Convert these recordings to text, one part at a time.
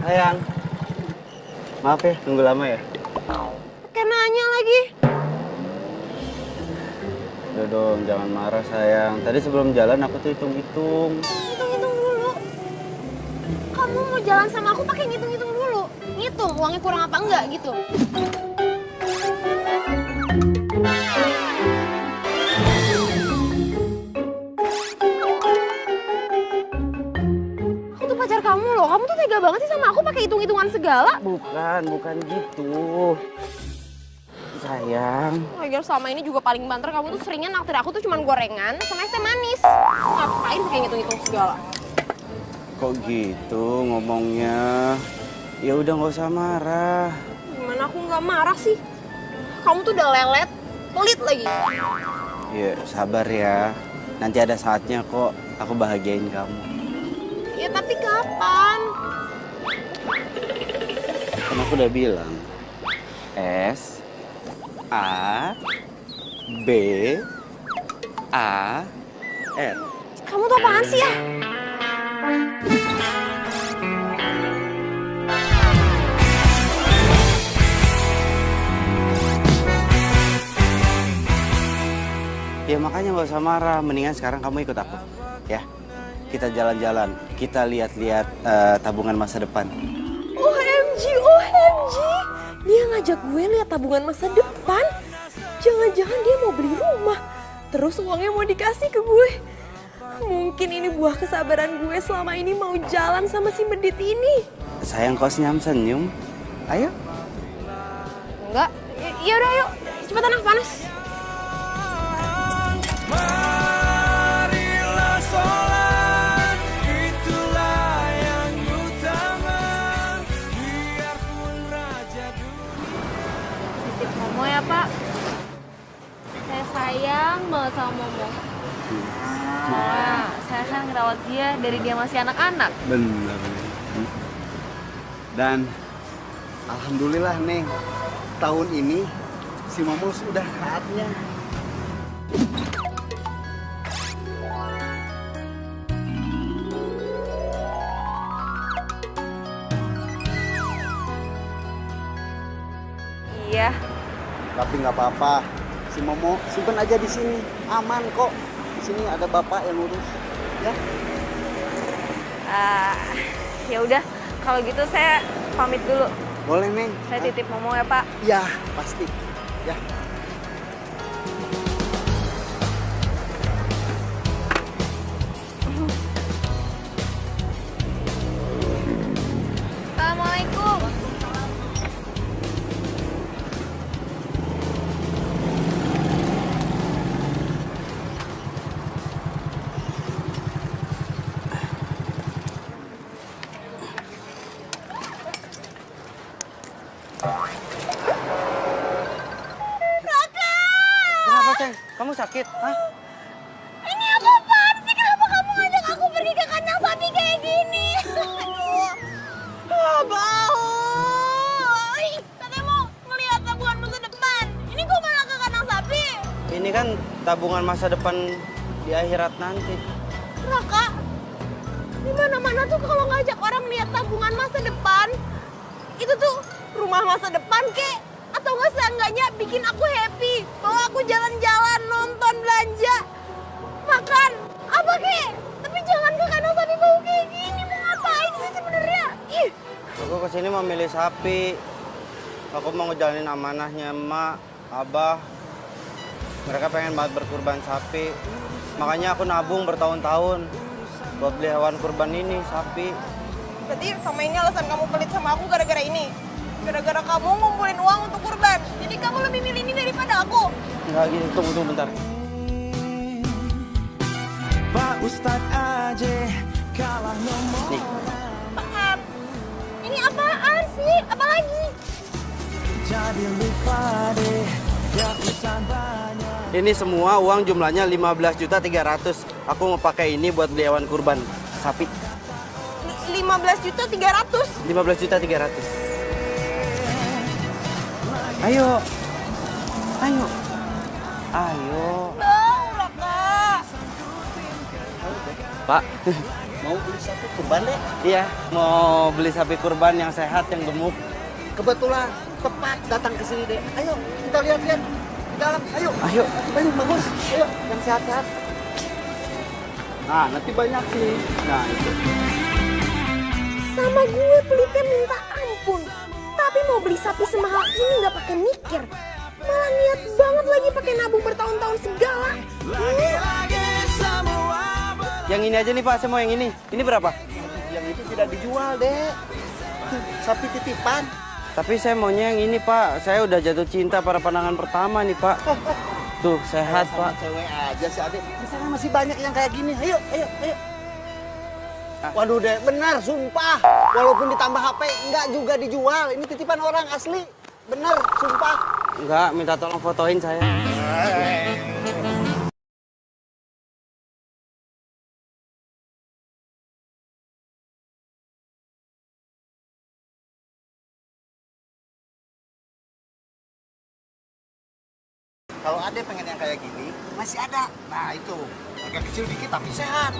Sayang, maaf ya, nunggu lama ya. Kayak nanya lagi. Udah dong, jangan marah sayang. Tadi sebelum jalan aku tuh hitung-hitung. Hitung-hitung dulu. Kamu mau jalan sama aku pakai ngitung-ngitung dulu. Ngitung uangnya kurang apa enggak gitu. Aku tuh pacar kamu loh. Kamu tuh tega banget sih sama aku pakai hitung-hitungan segala. Bukan gitu. Sayang. Lagian selama ini juga paling banter kamu tuh seringnya naktir aku tuh cuman gorengan sama es teh manis. Ngapain pakai ngitung-ngitung segala? Kok gitu ngomongnya? Ya udah nggak usah marah. Gimana aku nggak marah sih? Kamu tuh udah lelet, pelit lagi. Ya sabar ya. Nanti ada saatnya kok aku bahagiain kamu. Ya tapi kapan? Kan aku udah bilang. S A B A R. Kamu tuh apaan sih ya? Ya makanya nggak usah marah. Mendingan sekarang kamu ikut aku, ya. Kita jalan-jalan. Kita lihat-lihat tabungan masa depan. OMG, OMG. Dia ngajak gue lihat tabungan masa depan. Jangan-jangan dia mau beli rumah. Terus uangnya mau dikasih ke gue. Mungkin ini buah kesabaran gue selama ini mau jalan sama si medit ini. Sayang kok senyum-senyum. Ayo. Enggak. Ya udah yuk. Cepetan ah, panas. Marilah sholat, itulah yang utama, biarpun raja Titip Momo ya Pak. Saya sayang banget sama Momo. Soalnya saya kan ngerawat dia dari dia masih anak-anak. Bener. Dan alhamdulillah nih, tahun ini si Momo sudah saatnya. Iya. Tapi nggak apa-apa. Si Momo simpen aja di sini, aman kok. Di sini ada bapak yang urus, ya. Ya udah, kalau gitu saya pamit dulu. Boleh Neng. Saya titip Momo ya Pak. Ya pasti. Ya. Assalamualaikum. Kenapa Ceng? Kamu sakit? Hah? Ini apaan sih? Kenapa kamu ngajak aku pergi ke kandang sapi kayak gini? Aduh. Bau. Katanya mau ngeliat tabungan masa depan. Ini kok malah ke kandang sapi? Ini kan tabungan masa depan di akhirat nanti. Raka, di mana-mana tuh kalau ngajak orang lihat tabungan masa depan, itu tuh rumah masa depan kek, atau nggak seenggaknya bikin aku happy, bawa aku jalan-jalan, nonton, belanja, makan, apa kek? Tapi jangan ke kandang sapi bau kayak gini, mau ngapain sih sebenarnya? Ih, Aku kesini mau milih sapi. Aku mau ngejalanin amanahnya emak, abah. Mereka pengen banget berkurban sapi. Makanya aku nabung bertahun-tahun buat beli hewan kurban ini, sapi. berarti sama ini alasan kamu pelit sama aku gara-gara ini? Gara-gara kamu ngumpulin uang untuk kurban, jadi kamu lebih milih ini daripada aku? Enggak gitu, tunggu bentar. Pak Ustadz aja kalah nomor. Nih, Apaan? Ini apaan sih? Apalagi? Jadi lupa deh, gak usah banyak. ini semua uang jumlahnya 15.300.000. Aku mau pakai ini buat beli hewan kurban sapi. 15.300.000. 15.300.000. Ayo. Ayo. Ayo. Bau, Raka. Pak, Mau beli sapi kurban deh. Iya, mau beli sapi kurban yang sehat, yang gemuk. Kebetulan tepat datang ke sini deh. Ayo kita lihat-lihat di dalam. Ayo. Ayo. Ayo bagus. Ayo yang sehat-sehat. Nah, nanti banyak sih. Nah, itu. Sama gue pelitnya minta ampun. Tapi mau beli sapi semahal ini nggak pakai mikir. Malah niat banget lagi pakai nabung bertahun-tahun segala. Yang ini aja nih Pak, saya mau yang ini. Ini berapa? Yang itu tidak dijual deh. Tuh, sapi titipan. Tapi saya maunya yang ini Pak. Saya udah jatuh cinta pada pandangan pertama nih Pak. Tuh, sehat Sama Pak. cewek aja sih Ade. Di sana masih banyak yang kayak gini. Ayo. Waduh deh, benar sumpah. Walaupun ditambah HP enggak juga dijual. Ini titipan orang asli. Bener, sumpah. Enggak, minta tolong fotoin saya. Kalau Ade pengen yang kayak gini, masih ada. Nah itu, agak kecil dikit tapi sehat.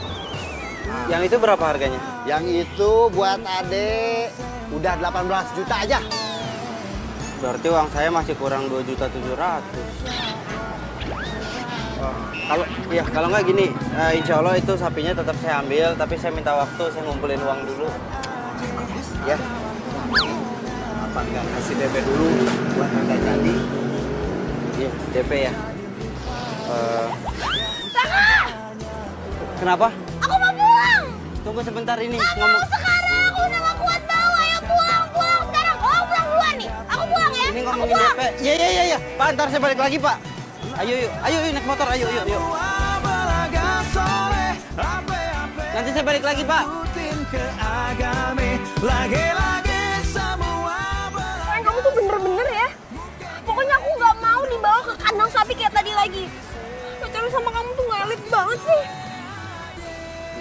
Yang itu berapa harganya? Yang itu buat Ade udah 18 juta aja. Berarti uang saya masih kurang 2.700.000. Kalau nggak gini, insya Allah itu sapinya tetap saya ambil, tapi saya minta waktu, saya ngumpulin uang dulu. Ya. Apa nggak kasih DP dulu buat Anda jadi? Iya, DP ya. Kenapa? Aku mau pulang. Tunggu sebentar ini. Gak mau sekarang, aku udah gak kuat tahu. Ayo pulang sekarang. Oh pulang duluan nih. Aku pulang ya. Ini ngomongin DP. Iya. Pak, ntar saya balik lagi Pak. Ayo naik motor, ayo. Nanti saya balik lagi Pak. Sayang kamu tuh bener-bener ya. Pokoknya aku gak mau dibawa ke kandang sapi kayak tadi lagi. Pacaran sama kamu tuh gak elit banget sih.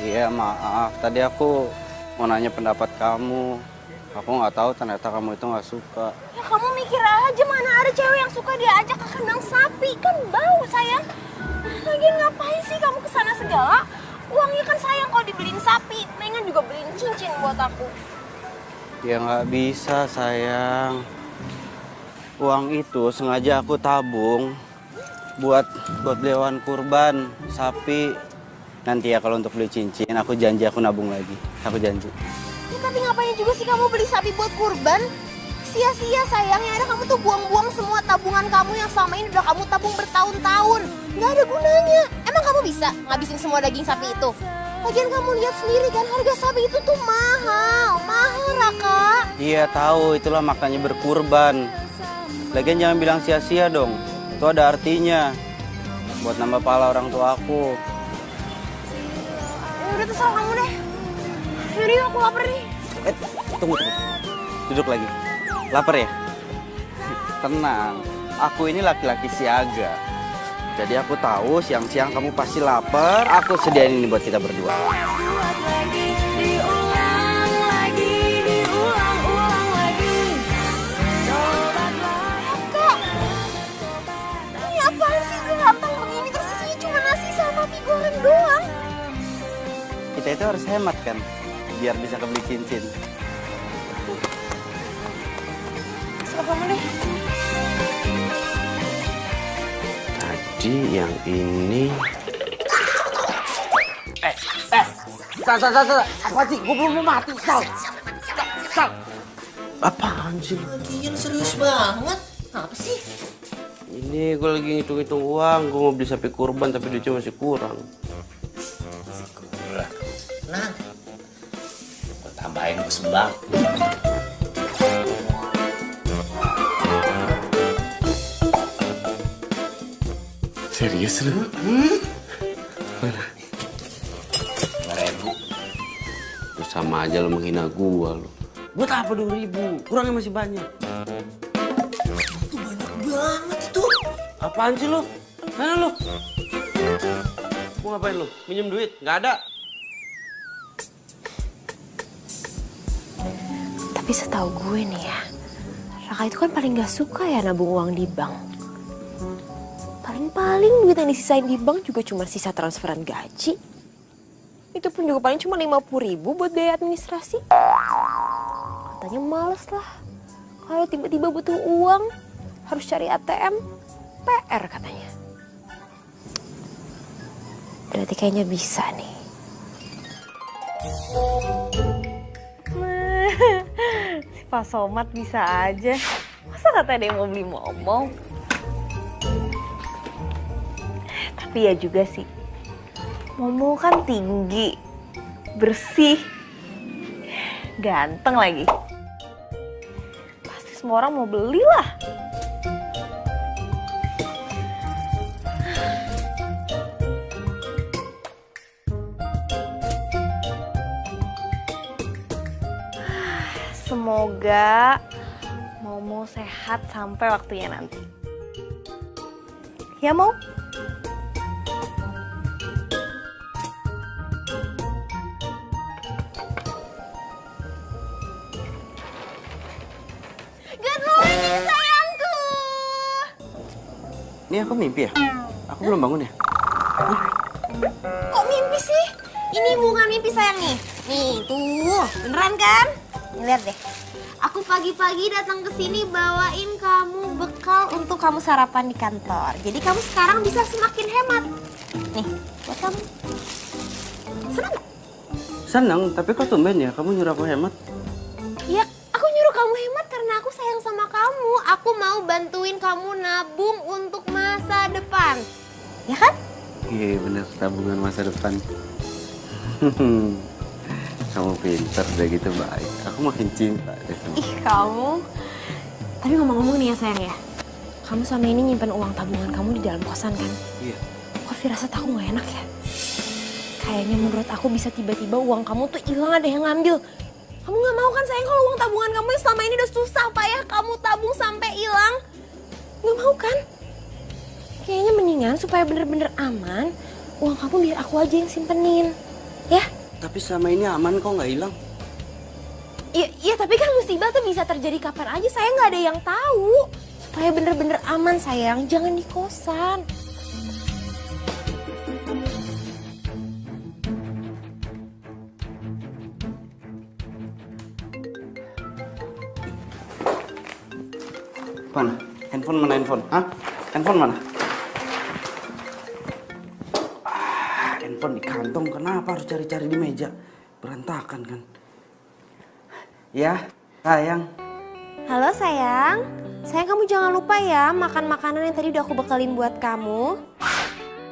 Iya maaf, tadi aku mau nanya pendapat kamu. Aku nggak tahu ternyata kamu itu nggak suka. Ya kamu mikir aja mana ada cewek yang suka diajak ke kandang sapi. Kan bau sayang. Lagian ngapain sih kamu kesana segala? Uangnya kan sayang kalau dibeliin sapi. Mendingan juga beliin cincin buat aku. Ya nggak bisa sayang. Uang itu sengaja aku tabung buat beli hewan kurban, sapi. Nanti ya kalau untuk beli cincin, aku janji aku nabung lagi. Aku janji. Ya, tapi ngapain juga sih kamu beli sapi buat kurban? Sia-sia sayang, yang ada kamu tuh buang-buang semua tabungan kamu yang selama ini udah kamu tabung bertahun-tahun. Nggak ada gunanya. Emang kamu bisa ngabisin semua daging sapi itu? Lagian kamu lihat sendiri kan harga sapi itu tuh mahal Raka. Iya tahu, itulah maknanya berkurban. Lagian jangan bilang sia-sia dong. Itu ada artinya. Buat nambah pahala orang tua aku. Udah terserah kamu deh. Yaudah yuk, aku lapar nih. Tunggu. Duduk lagi. Lapar ya? Tenang. Aku ini laki-laki siaga. Jadi aku tahu siang-siang kamu pasti lapar. Aku sediain ini buat kita berdua. Kak, ini apaan sih udah gampang begini terus isinya cuma nasi sama mie goreng doang. Kita itu harus hemat kan? Biar bisa kebeli cincin. Terserah kamu deh. Tadi yang ini... Sal. Apa sih? Gue belum mau mati, Sal. Apaan sih? Lagian serius banget. Apa sih? Ini gue lagi ngitung-ngitung uang. Gue mau beli sapi kurban tapi duitnya masih kurang. Nah, gue tambahin gue sembang. Serius lu? Mana? 5.000. Lu sama aja lu menghina gua lu. Buat apa 2.000? Kurangnya masih banyak. Itu banyak banget itu. Apaan sih lu? Mana lu? Mau ngapain lu? Minjem duit? Nggak ada. Tapi setahu gue nih ya, Raka itu kan paling gak suka ya nabung uang di bank. Paling-paling duit yang disisain di bank juga cuma sisa transferan gaji. Itu pun juga paling cuma 50.000 buat biaya administrasi. Katanya males lah. Kalau tiba-tiba butuh uang, harus cari ATM, PR katanya. Berarti kayaknya bisa nih. Si Pak Somad bisa aja. Masa katanya dia mau beli momong? Tapi ya juga sih. Momo kan tinggi, bersih, ganteng lagi. Pasti semua orang mau beli lah. Semoga Momo sehat sampai waktunya nanti. Ya, Mo? Good morning, sayangku! Ini aku mimpi ya? Aku belum bangun ya? Kok mimpi sih? Ini bukan mimpi sayang nih. Nih, tuh. Beneran kan? Nih, lihat deh. Aku pagi-pagi datang ke sini bawain kamu bekal untuk kamu sarapan di kantor. Jadi kamu sekarang bisa semakin hemat. Nih, buat kamu. Senang nggak? Seneng, tapi kok tumben ya kamu nyuruh aku hemat? Ya, aku nyuruh kamu hemat karena aku sayang sama kamu. Aku mau bantuin kamu nabung untuk masa depan. Ya kan? Iya bener, tabungan masa depan. Kamu pintar udah gitu baik. Aku makin cinta deh. Ih, kamu. Tapi ngomong-ngomong nih ya sayang ya. Kamu selama ini nyimpen uang tabungan kamu di dalam kosan kan? Iya. Kok firasat aku gak enak ya? Kayaknya menurut aku bisa tiba-tiba uang kamu tuh hilang, ada yang ngambil. Kamu gak mau kan sayang kalau uang tabungan kamu yang selama ini udah susah payah kamu tabung sampai hilang? Gak mau kan? Kayaknya mendingan supaya bener-bener aman, uang kamu biar aku aja yang simpenin. Ya? Tapi selama ini aman kok nggak hilang? Iya, tapi kan musibah tuh bisa terjadi kapan aja, saya nggak ada yang tahu. Supaya bener-bener aman sayang, jangan di kosan. Mana? Handphone mana handphone? Hah? Handphone mana? Handphone di kantong, kenapa harus cari-cari di meja? Berantakan kan? Ya, sayang. Halo sayang, sayang kamu jangan lupa ya makan makanan yang tadi udah aku bekalin buat kamu.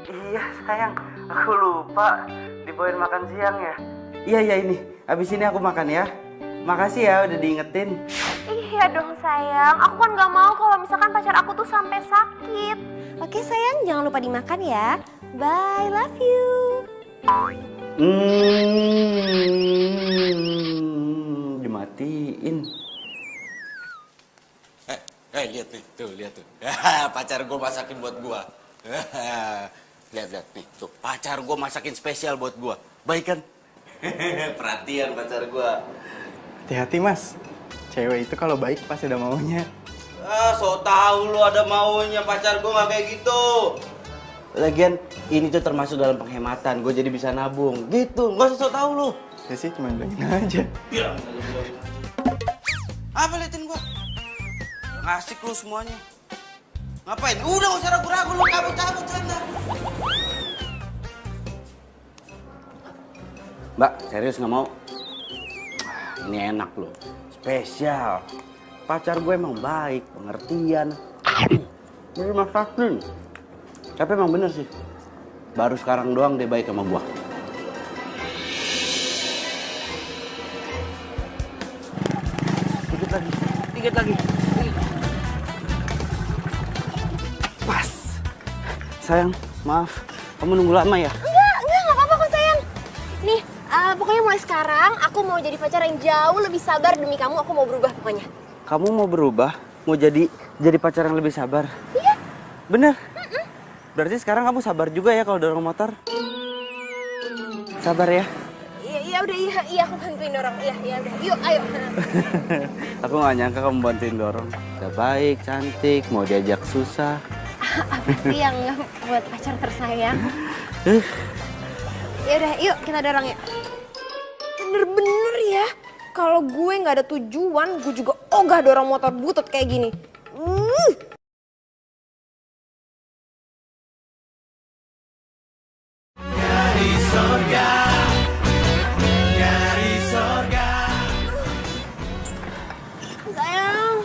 Iya sayang, aku lupa dibawain makan siang ya. Iya ini, abis ini aku makan ya. Makasih ya udah diingetin. Iya dong sayang, aku kan gak mau kalau misalkan pacar aku tuh sampai sakit. Oke sayang, jangan lupa dimakan ya. Bye, love you. Dimatiin. Lihat nih, lihat tuh. Pacar gue masakin buat gue. Lihat nih, tuh pacar gue masakin spesial buat gue. Baik kan? Perhatian pacar gue. Hati-hati mas, cewek itu kalau baik pasti ada maunya. So tau lu ada maunya, pacar gue gak kayak gitu. Lagian ini tuh termasuk dalam penghematan, gue jadi bisa nabung gitu. Gak usah so tau lu. Saya sih cuma bilangin aja. Apa liatin gue? Ngasik lu semuanya. Ngapain? Udah gak usah ragu-ragu, lu cabut sana. Mbak, serius gak mau? Ini enak loh, spesial. Pacar gue emang baik, pengertian. Ini masakin. Tapi emang bener sih, baru sekarang doang dia baik sama gue. Dikit lagi. Pas. Sayang, maaf. Kamu nunggu lama ya? Enggak apa-apa kok sayang. Nih, pokoknya mulai sekarang aku mau jadi pacar yang jauh lebih sabar demi kamu. Aku mau berubah pokoknya. Kamu mau berubah? Mau jadi pacar yang lebih sabar? Iya. Bener? Berarti sekarang kamu sabar juga ya kalau dorong motor? Sabar ya? Iya aku bantuin dorong. Iya udah. Yuk, ayo. Aku gak nyangka kamu bantuin dorong. Udah baik, cantik, mau diajak susah. Apa sih yang buat pacar tersayang? Yaudah, yuk kita dorong yuk. Bener-bener ya, kalau gue nggak ada tujuan, gue juga ogah dorong motor butut kayak gini. Sayang,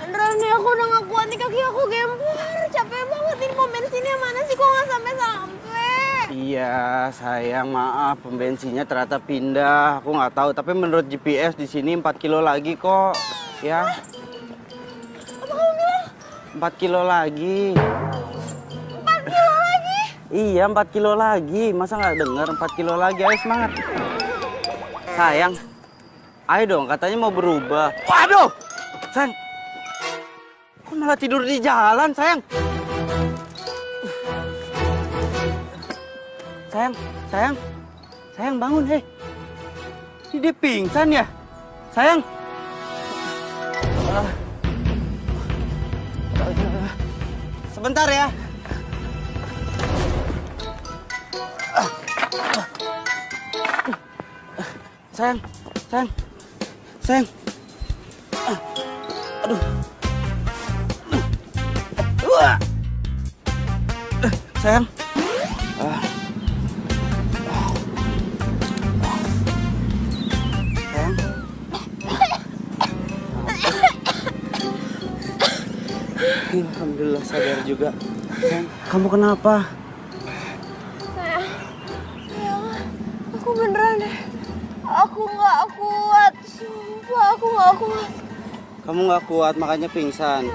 beneran nih aku udah gak kuat nih, kaki aku gempar. Capek banget, ini pom bensinnya mana sih, kok gak sampai-sampai? Iya, sayang, maaf, pom bensinnya ternyata pindah. Aku nggak tahu, tapi menurut GPS di sini 4 kilo lagi kok. Ya. Apa kamu bilang? 4 kilo lagi. 4 kilo lagi? Iya, 4 kilo lagi. Masa nggak denger 4 kilo lagi? Ayo semangat. Sayang, ayo dong, katanya mau berubah. Waduh! Sayang, kok malah tidur di jalan, sayang? Sayang bangun, hei. Ini dia pingsan ya? Sayang. Sebentar ya. Sayang. Aduh. Sayang. Alhamdulillah sadar juga. Sayang, kamu kenapa? Sayang, aku beneran deh. Aku nggak kuat, sumpah aku nggak kuat. Kamu nggak kuat makanya pingsan.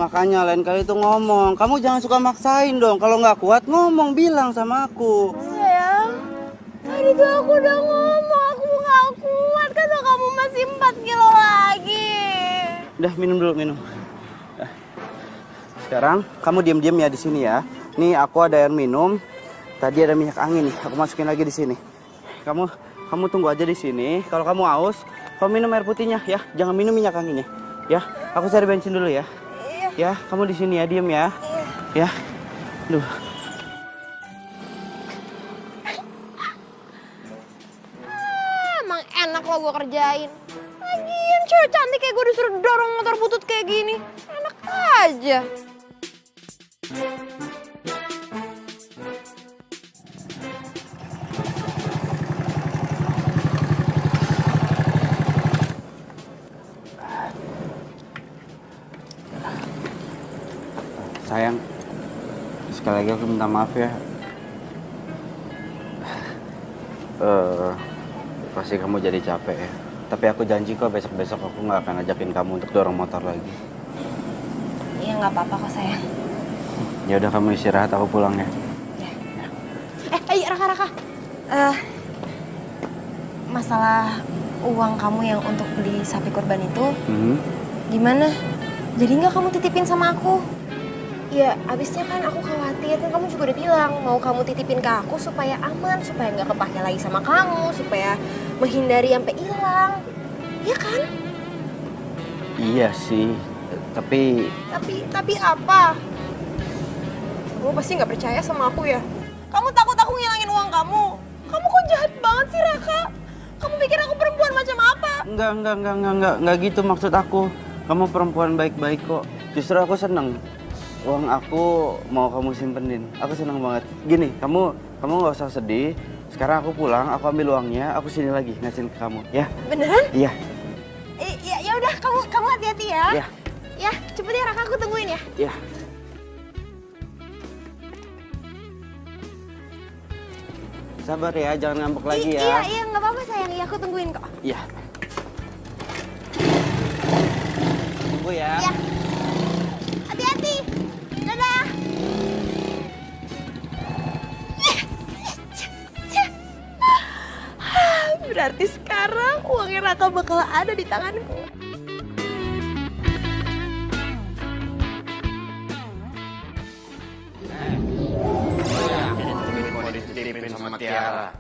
Makanya lain kali tuh ngomong. Kamu jangan suka maksain dong. Kalau nggak kuat ngomong, bilang sama aku. Sayang, tadi tuh aku udah ngomong aku nggak kuat. Kata kamu masih 4 kilo lagi. Udah minum dulu, minum. Sekarang kamu diam-diam ya di sini ya. Nih aku ada air minum. Tadi ada minyak angin nih. Aku masukin lagi di sini. Kamu tunggu aja di sini. Kalau kamu haus, kamu minum air putihnya ya. Jangan minum minyak anginnya. Ya, aku cari bensin dulu ya. Iya. Ya, kamu di sini ya, diam ya. Ya. Duh. Emang enak lo gue kerjain. Lagian cewek cantik kayak gue disuruh dorong motor butut kayak gini. Enak aja. Sayang, sekali lagi aku minta maaf ya. Pasti kamu jadi capek ya. Tapi aku janji kok besok-besok aku nggak akan ngajakin kamu untuk dorong motor lagi. Iya nggak apa-apa kok sayang. Ya udah kamu istirahat, aku pulang ya. Raka. Masalah uang kamu yang untuk beli sapi kurban itu, gimana? Jadi nggak kamu titipin sama aku? Ya, abisnya kan aku khawatir, kan kamu juga udah bilang mau kamu titipin ke aku supaya aman, supaya nggak kepake lagi sama kamu, supaya menghindari sampai hilang. Iya kan? Iya sih, tapi apa? Kamu pasti nggak percaya sama aku ya? Kamu takut aku ngilangin uang kamu? Kamu kok jahat banget sih, Raka? Kamu pikir aku perempuan macam apa? Enggak gitu maksud aku. Kamu perempuan baik-baik kok. Justru aku seneng. Uang aku mau kamu simpenin. Aku seneng banget. Gini, kamu nggak usah sedih. Sekarang aku pulang, aku ambil uangnya, aku sini lagi ngasihin ke kamu, ya? Beneran? Iya. Ya udah, kamu hati-hati ya. Iya. Ya, cepet ya Raka, aku tungguin ya. Iya. Sabar ya, jangan ngambek lagi ya. Iya, nggak apa-apa sayang. Iya, aku tungguin kok. Iya. Tunggu ya. Iya. Hati-hati. Dadah. Yes. Berarti sekarang uangnya Raka bakal ada di tanganku. Sama Tiara.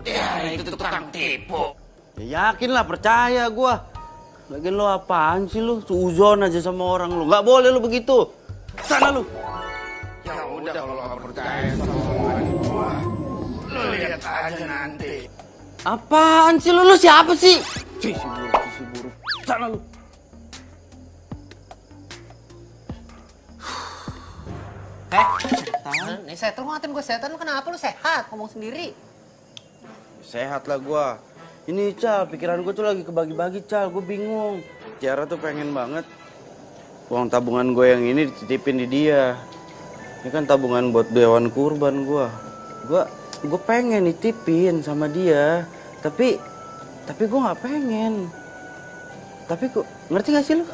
Ya, itu tukang tipu. Ya yakin lah, percaya gua. Lagian lo apaan sih lu? Suuzon aja sama orang lu. Nggak boleh lu begitu. Sana lu. Ya udah kalau nggak percaya sama omongan gua. Lu lihat aja nanti. Apaan sih lu siapa sih? Si buruk. Sana lu. Setan. Nih setan, lu ngatain gue setan, lu kenapa lu sehat? Ngomong sendiri. Sehat lah gua. Ini Cal, pikiran gua tuh lagi kebagi-bagi Cal, gua bingung. Tiara tuh pengen banget uang tabungan gue yang ini dititipin di dia. Ini kan tabungan buat hewan kurban gua. Gua pengen nitipin sama dia, tapi gua nggak pengen. Tapi kok ngerti gak sih lu?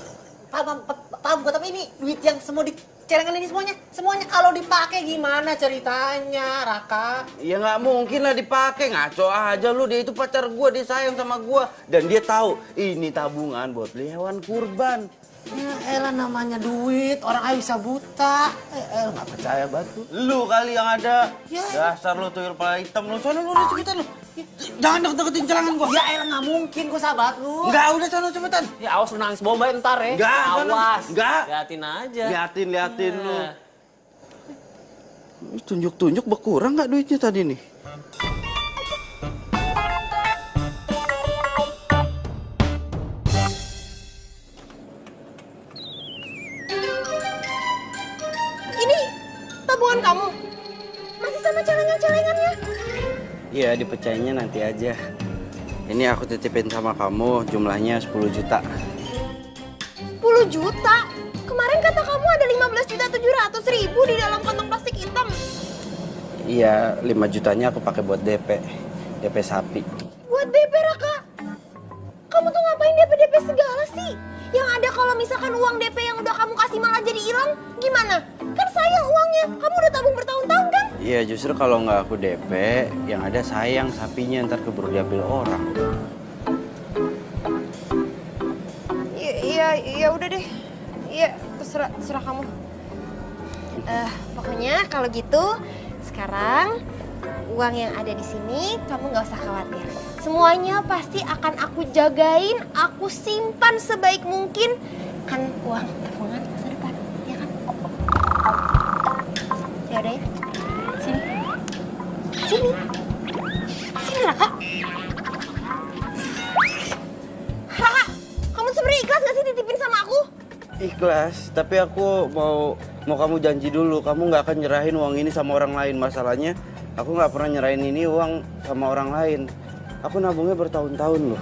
Paham gue, tapi ini duit yang semua di celengan ini semuanya kalau dipakai gimana ceritanya, Raka? Ya nggak mungkin lah dipakai, ngaco aja lu. Dia itu pacar gua, dia sayang sama gua dan dia tahu ini tabungan buat beli hewan kurban. Ya elah, namanya duit, orang aja bisa buta. Nggak percaya batu. Lu kali yang ada. Ya. Dasar lu tuyul kepala hitam lu. Soalnya lu udah cepetan lu. Jangan deket-deketin celangan gua. Ya elah, nggak mungkin gue sahabat lu. Enggak, udah sana cepetan. Ya awas lu nangis bomba ntar ya. Enggak, awas. Enggak. Liatin aja. Liatin lu. Tunjuk-tunjuk berkurang nggak duitnya tadi nih? Ini tabungan kamu? Masih sama celengan-celengannya? Iya, dipecahinnya nanti aja. Ini aku titipin sama kamu, jumlahnya 10 juta. 10 juta? Kemarin kata kamu ada 15.700.000 di dalam kantong plastik hitam. Iya, 5 jutanya aku pakai buat DP sapi. Buat DP, Raka? Kamu tuh ngapain DP segala sih? Yang ada kalau misalkan uang DP yang udah kamu kasih malah jadi hilang, gimana? Kan sayang uangnya, kamu udah tabung bertahun-tahun kan? Iya, justru kalau nggak aku DP, yang ada sayang sapinya ntar keburu diambil orang. Iya, udah deh. Iya, terserah kamu. Pokoknya kalau gitu, sekarang uang yang ada di sini kamu nggak usah khawatir. Semuanya pasti akan aku jagain, aku simpan sebaik mungkin. Kan uang tabungan masa depan, ya kan? Ya udah ya. Sini, Raka. Raka, kamu sebenarnya ikhlas gak sih dititipin sama aku? Ikhlas, tapi aku mau kamu janji dulu, kamu nggak akan nyerahin uang ini sama orang lain. Masalahnya, aku nggak pernah nyerahin ini uang sama orang lain. Aku nabungnya bertahun-tahun loh.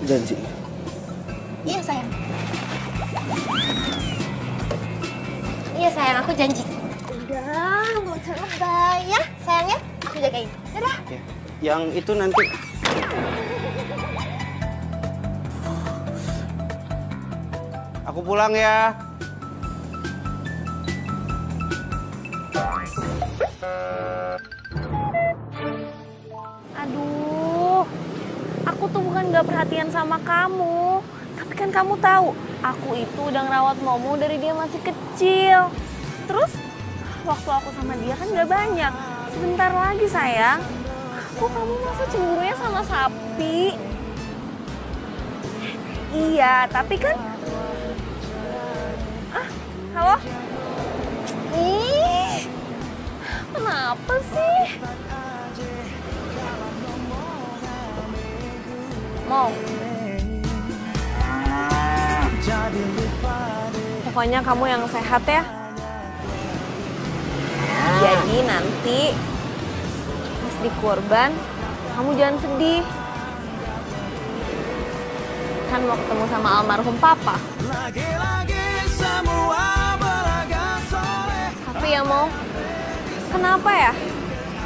Janji. Iya sayang. Iya sayang, aku janji. Udah, nggak usah lebay ya sayangnya. Aku jagain. Dadah. Oke. Yang itu nanti. Aku pulang ya. Aduh, aku tuh bukan gak perhatian sama kamu. Tapi kan kamu tahu, aku itu udah ngerawat Momo dari dia masih kecil. Terus, waktu aku sama dia kan gak banyak. Sebentar lagi sayang. Kok kamu masa cemburunya sama sapi? Iya, tapi kan... halo? Ih, kenapa sih? Mau? Pokoknya kamu yang sehat ya. Jadi nanti pas di kurban, kamu jangan sedih. Kan mau ketemu sama almarhum papa. Tapi ya mau, kenapa ya?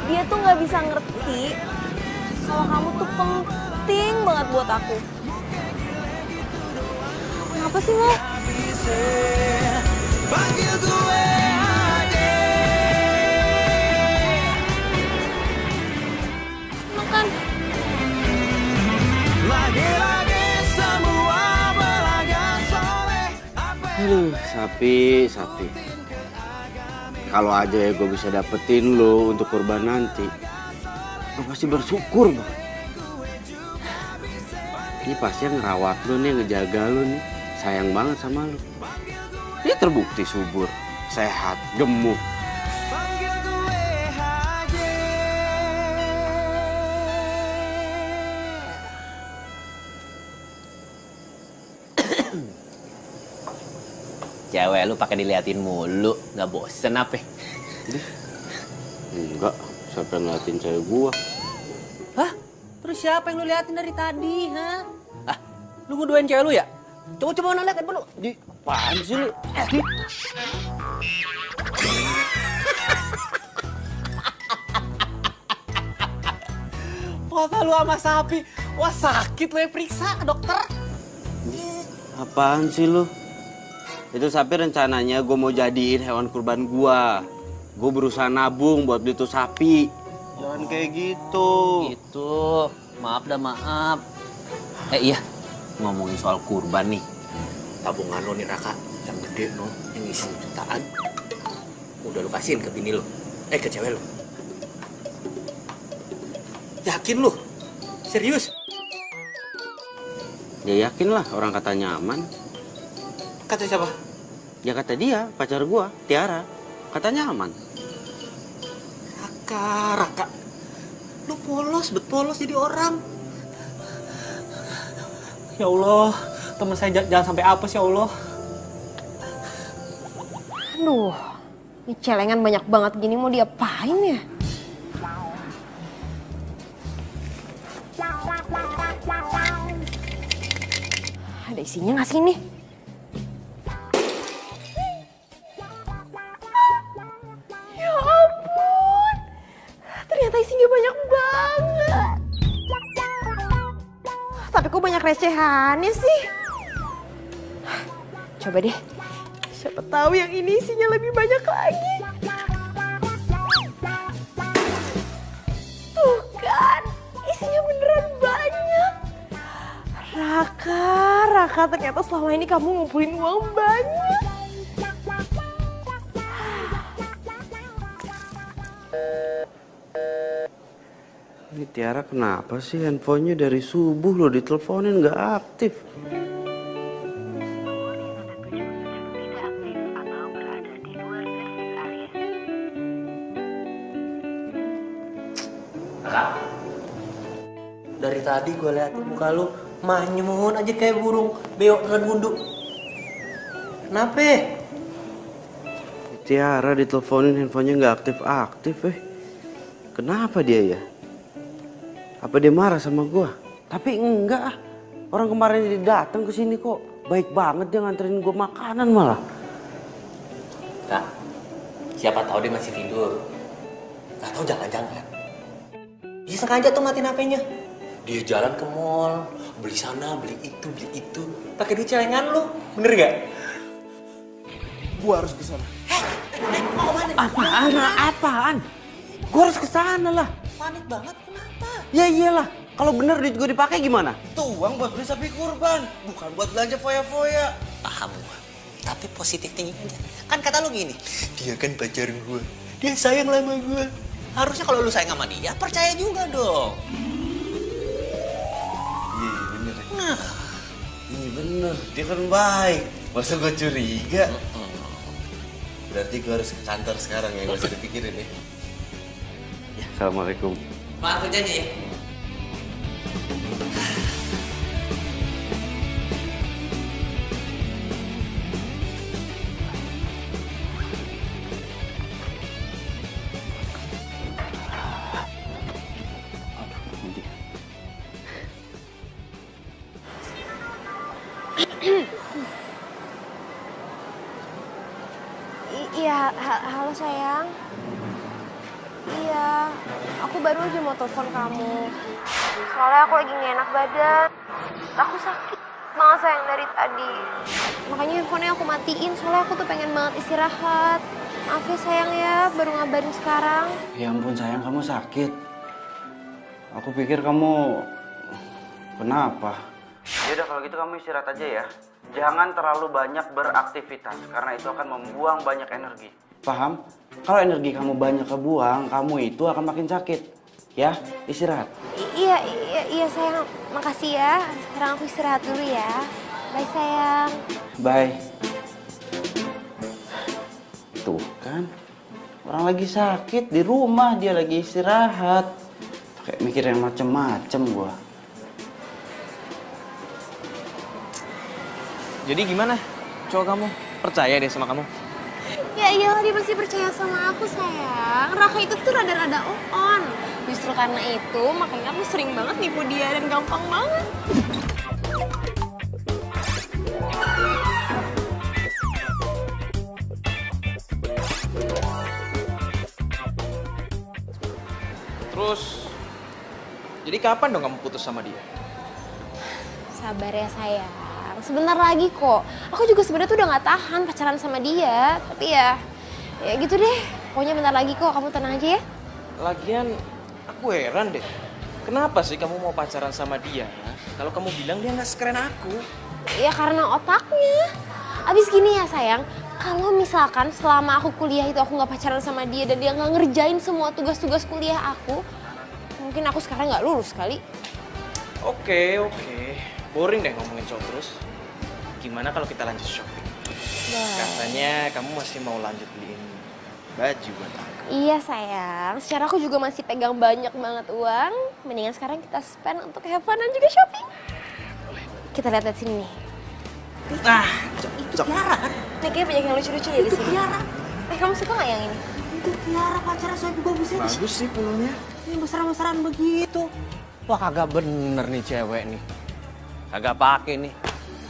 Dia tuh nggak bisa ngerti kalau kamu tuh penting banget buat aku. Kenapa sih mau? Makan. Aduh, sapi. Kalau aja ya gue bisa dapetin lo untuk kurban nanti, gue pasti bersyukur bang. Ini pasti yang ngerawat lo nih, ngejaga lo nih, sayang banget sama lo. Dia terbukti subur, sehat, gemuk. cewek lu pakai diliatin mulu, nggak bosen apa? Enggak, siapa yang ngeliatin cewek gua? Hah? Terus siapa yang lu liatin dari tadi, ha? Ah, lu ngeduain cewek lu ya? Coba lihat dulu. Di, apaan sih lu? Di. Foto lu sama sapi. Wah, sakit lu ya, periksa ke dokter. Apaan sih lu? Itu sapi rencananya gue mau jadiin hewan kurban gua. Gue berusaha nabung buat beli tuh sapi. Jangan kayak gitu. Gitu. Maaf dah, maaf. Iya, ngomongin soal kurban nih. Tabungan lo nih, Raka, yang gede no, yang isi jutaan. Udah lu kasihin ke bini lo. Ke cewek lo. Yakin lu? Serius? Ya yakin lah, orang katanya aman. Kata siapa? Ya kata dia, pacar gua, Tiara. Katanya aman. Raka. Lu polos jadi orang. Ya Allah, teman saya jangan sampai apes ya Allah. Aduh, ini celengan banyak banget gini mau diapain ya? Ada isinya nggak sih ini? Ya ampun, ternyata isinya banyak banget. Tapi kok banyak recehannya sih? Coba deh, siapa tahu yang ini isinya lebih banyak lagi. Tuh kan, isinya beneran banyak. Raka, ternyata selama ini kamu ngumpulin uang banyak. Ini Tiara kenapa sih handphonenya dari subuh lo diteleponin nggak aktif? Raka, dari tadi gue liatin muka lu manyun aja kayak burung beo dengan gundu. Kenapa? Tiara diteleponin handphonenya nggak aktif. Kenapa dia ya? Apa dia marah sama gua? Tapi enggak ah. Orang kemarin dia datang ke sini kok baik banget, dia nganterin gua makanan malah. Kak, siapa tahu dia masih tidur. Gak tahu jangan-jangan. Dia sengaja tuh matiin HP-nya. Dia jalan ke mall, beli sana, beli itu. Pakai duit celengan lu, bener gak? Gua harus ke sana. Mau kemana? Apaan? Gua harus ke sana lah. Panik banget, kenapa? Ya iyalah, kalau bener duit gua dipakai gimana? Tuh uang buat beli sapi kurban, bukan buat belanja foya-foya. Paham gua, tapi positif tinggi aja. Kan kata lu gini, dia kan pacar gua, dia sayang sama gua. Harusnya kalau lu sayang sama dia, percaya juga dong. Iya bener. Nah, Iya bener, dia kan baik. Masa gua curiga? Berarti gua harus ke kantor sekarang ya, gak usah dipikirin ya. Assalamualaikum. semangat kerjanya ya. Iya, halo sayang. Iya, aku baru aja mau telepon kamu. Soalnya aku lagi gak enak badan. Aku sakit banget sayang dari tadi. Makanya handphonenya aku matiin, soalnya aku tuh pengen banget istirahat. Maaf ya sayang ya, baru ngabarin sekarang. Ya ampun sayang, kamu sakit. Aku pikir kamu kenapa? Ya udah kalau gitu kamu istirahat aja ya. Jangan terlalu banyak beraktivitas karena itu akan membuang banyak energi. Paham? Kalau energi kamu banyak kebuang, kamu itu akan makin sakit. Ya, istirahat. Iya sayang, makasih ya. Sekarang aku istirahat dulu ya. Bye sayang. Bye. Tuh kan, orang lagi sakit di rumah, dia lagi istirahat. Kayak mikir yang macem-macem gua. Jadi gimana cowok kamu? percaya deh sama kamu. Ya iyalah dia pasti percaya sama aku sayang. Raka itu tuh rada-rada on. Justru karena itu makanya aku sering banget nipu dia dan gampang banget. Terus, jadi kapan dong kamu putus sama dia? Sabar ya sayang. Sebentar lagi kok. Aku juga sebenarnya tuh udah gak tahan pacaran sama dia. Tapi ya gitu deh. Pokoknya bentar lagi kok. Kamu tenang aja ya. Lagian, aku heran deh. Kenapa sih kamu mau pacaran sama dia? Kalau kamu bilang dia nggak sekeren aku. Ya karena otaknya. Abis gini ya sayang. Kalau misalkan selama aku kuliah itu aku gak pacaran sama dia dan dia gak ngerjain semua tugas-tugas kuliah aku, mungkin aku sekarang gak lulus kali. Oke. Boring deh ngomongin cowok terus. Gimana kalau kita lanjut shopping? Katanya kamu masih mau lanjut beliin baju buat aku. Iya sayang, secara aku juga masih pegang banyak banget uang. Mendingan sekarang kita spend untuk have fun dan juga shopping. Kita lihat-lihat sini nih. Nah, Itu Tiara kan? Nih kayaknya banyak yang lucu-lucu ya di sini. Tiara. Kamu suka gak yang ini? Itu Tiara pacarnya Soebi bagusnya. bagus sih pulunya. Ini besar-besaran begitu. Wah kagak bener nih cewek nih. Kagak pake nih.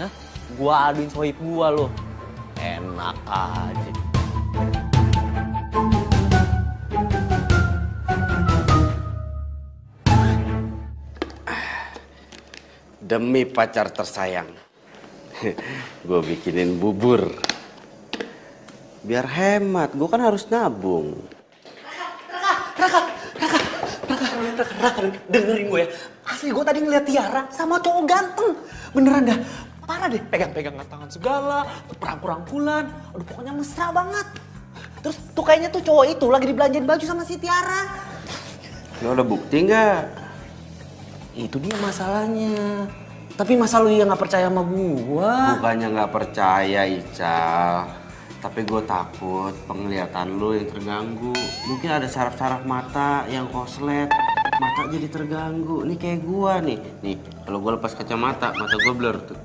Hah? Gua aduin sohib gua lo. Enak aja. Demi pacar tersayang, gue bikinin bubur. Biar hemat, gue kan harus nabung. Raka, dengerin gue ya. Asli gue tadi ngeliat Tiara sama cowok ganteng. Beneran dah, parah deh. Pegang-pegangan tangan segala, perangku-rangkulan. Aduh pokoknya mesra banget. Terus tuh kayaknya tuh cowok itu lagi dibelanjain baju sama si Tiara. Lo ada bukti nggak? Itu dia masalahnya. Tapi masa lu yang gak percaya sama gua? Bukannya nggak percaya, Ical. Tapi gue takut penglihatan lu yang terganggu. Mungkin ada saraf-saraf mata yang koslet. Mata jadi terganggu. Nih kayak gua nih. Nih, kalau gue lepas kacamata, mata gue blur tuh.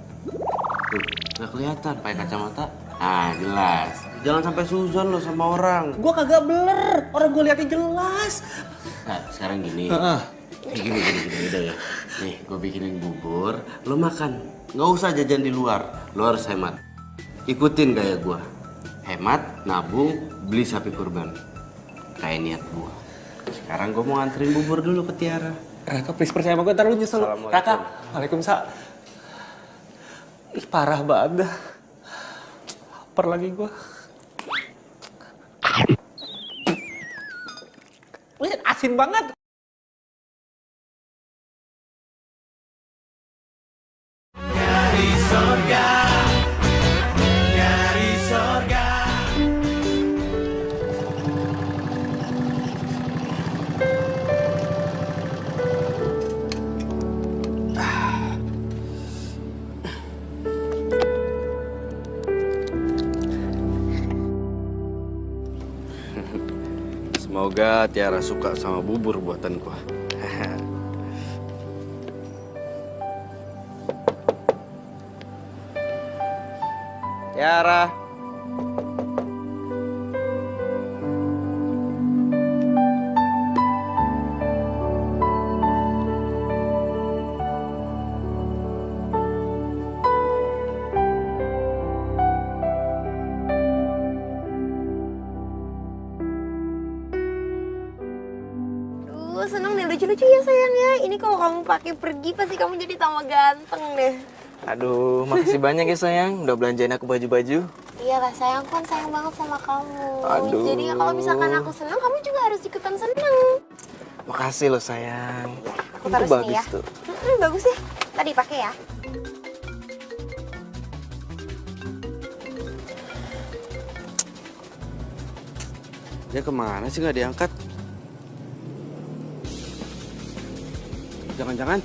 Tuh, nggak kelihatan pakai kacamata. Ah, jelas. Jangan sampai suzon lo sama orang. Gua kagak blur. Orang gua liatnya jelas. Nah, sekarang gini. Gini udah ya. Nih, gue bikinin bubur, lo makan. Nggak usah jajan di luar, lo harus hemat. Ikutin gaya gue. Hemat, nabung, beli sapi kurban. Kayak niat gue. Sekarang gue mau nganterin bubur dulu ke Tiara. Raka please percaya sama gue, ntar lu nyesel. Assalamualaikum. Raka, waalaikumsalam. Ih parah banget dah. Lapar lagi gue. Wih, asin banget. Semoga Tiara suka sama bubur buatan gue. Tiara. Seneng deh, lucu-lucu ya sayang ya. Ini kalau kamu pakai pergi pasti kamu jadi tambah ganteng deh. Aduh, makasih banyak ya sayang. Udah belanjain aku baju-baju. Iyalah sayang, aku kan sayang banget sama kamu. Aduh. Jadi kalau misalkan aku seneng, kamu juga harus ikutan seneng. Makasih loh sayang. Aku taruh Itu sini bagus ya. tuh. Bagus ya. Tadi pakai ya. Dia kemana sih nggak diangkat? Jangan-jangan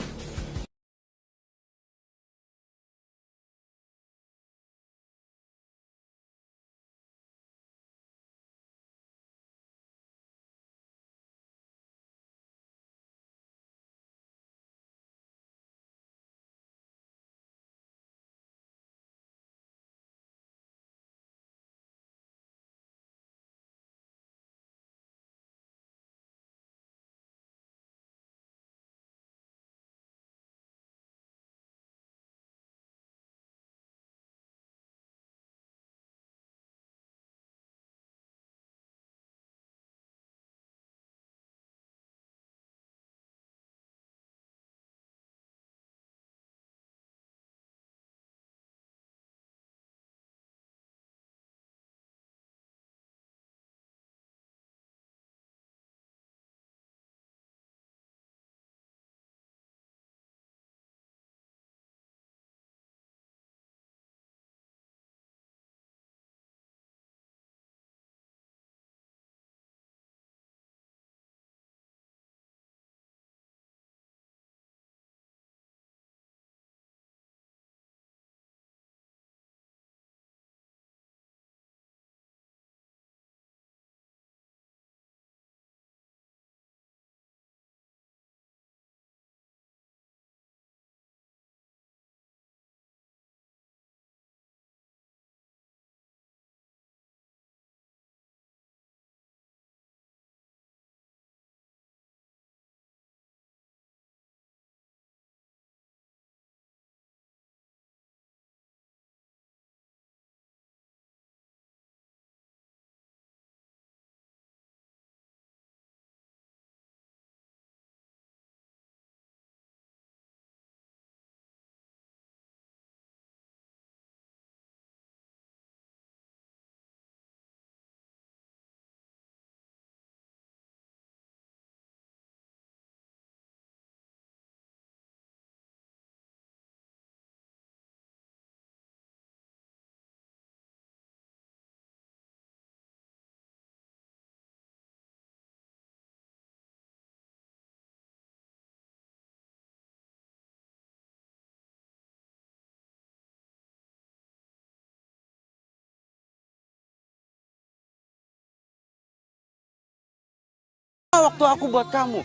semua waktu aku buat kamu.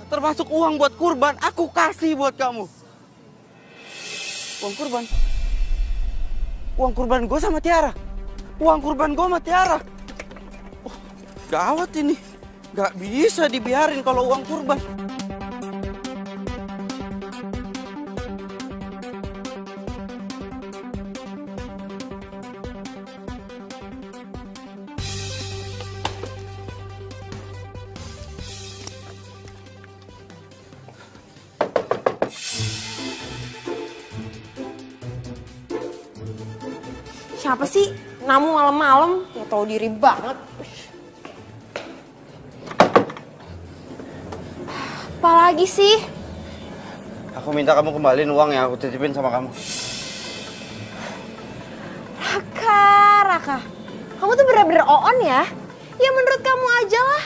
Termasuk uang buat kurban, aku kasih buat kamu. Uang kurban? Uang kurban gue sama Tiara. Uang kurban gue sama Tiara. Oh, gawat ini. Gak bisa dibiarin kalau uang kurban. Siapa sih? Namu malam-malam, nggak tahu diri banget. Apalagi sih? Aku minta kamu kembaliin uang yang aku titipin sama kamu. Raka. Kamu tuh bener-bener on ya? Ya menurut kamu aja lah.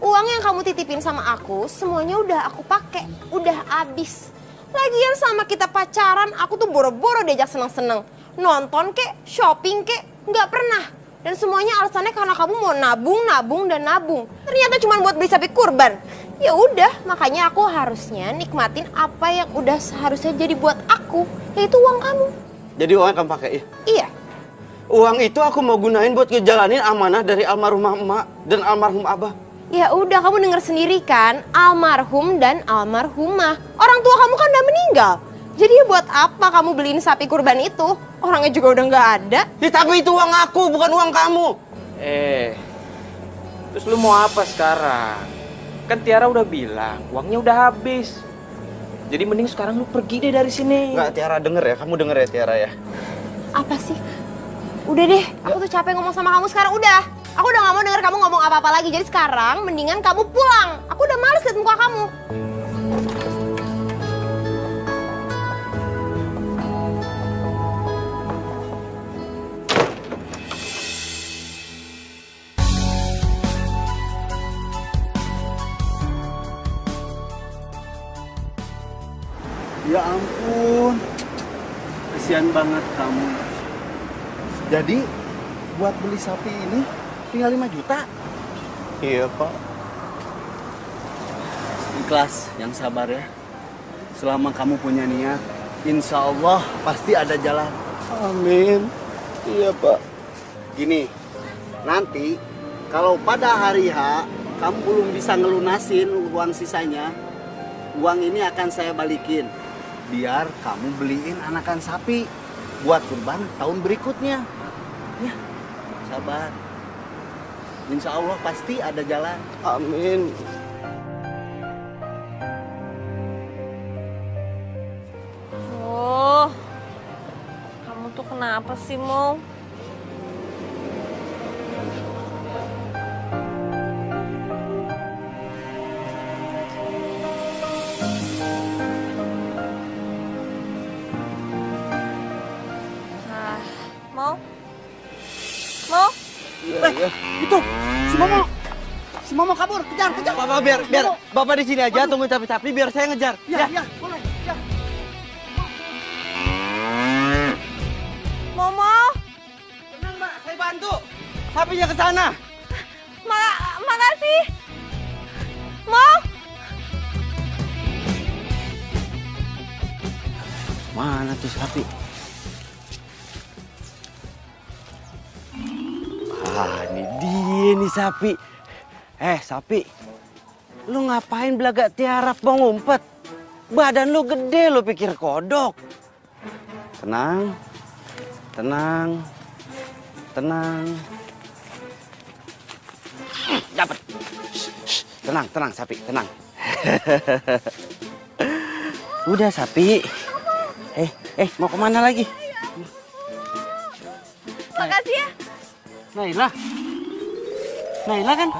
Uang yang kamu titipin sama aku, semuanya udah aku pakai, udah habis. Lagian sama kita pacaran, aku tuh boro-boro diajak seneng-seneng. Nonton kek, shopping kek, nggak pernah. Dan semuanya alasannya karena kamu mau nabung. Ternyata cuma buat beli sapi kurban. Ya udah, makanya aku harusnya nikmatin apa yang udah seharusnya jadi buat aku, yaitu uang kamu. Jadi uangnya kamu pakai ya? Iya. Uang itu aku mau gunain buat ngejalanin amanah dari almarhumah emak dan almarhum abah. Ya udah, kamu denger sendiri kan, almarhum dan almarhumah. Orang tua kamu kan udah meninggal. Jadi ya buat apa kamu beliin sapi kurban itu? Orangnya juga udah nggak ada. Ya tapi itu uang aku, bukan uang kamu. Terus lu mau apa sekarang? Kan Tiara udah bilang, uangnya udah habis. Jadi mending sekarang lu pergi deh dari sini. Nggak, Tiara denger ya, kamu denger ya Tiara ya. Apa sih? Udah deh, aku tuh capek ngomong sama kamu sekarang, udah. Aku udah gak mau denger kamu ngomong apa-apa lagi. Jadi sekarang mendingan kamu pulang. Aku udah males liat muka kamu. Ya ampun, kasihan banget kamu. Jadi, buat beli sapi ini tinggal 5 juta? Iya Pak. Ikhlas, yang sabar ya. Selama kamu punya niat, insya Allah pasti ada jalan. Amin. Iya Pak. Gini, nanti kalau pada hari H kamu belum bisa ngelunasin uang sisanya, uang ini akan saya balikin. Biar kamu beliin anakan sapi buat kurban tahun berikutnya. Ya, sabar. Insya Allah pasti ada jalan. Amin. Oh, kamu tuh kenapa sih, Mo? Mau? Itu, si Momo kabur, kejar. Bapak biar Bapak di sini aja tungguin sapi-sapi biar saya ngejar. Ya, boleh. Ya. Momo? Tenang Mbak, saya bantu. Sapinya ke sana. Makasih. Mo? Mana tuh sapi? Ah, ini dia nih sapi. Sapi. Lu ngapain belagak tiarap mau ngumpet? Badan lu gede, lu pikir kodok. Tenang. Dapat. Tenang sapi, tenang. Udah sapi. Mau kemana lagi? Makasih ya. Naila kan?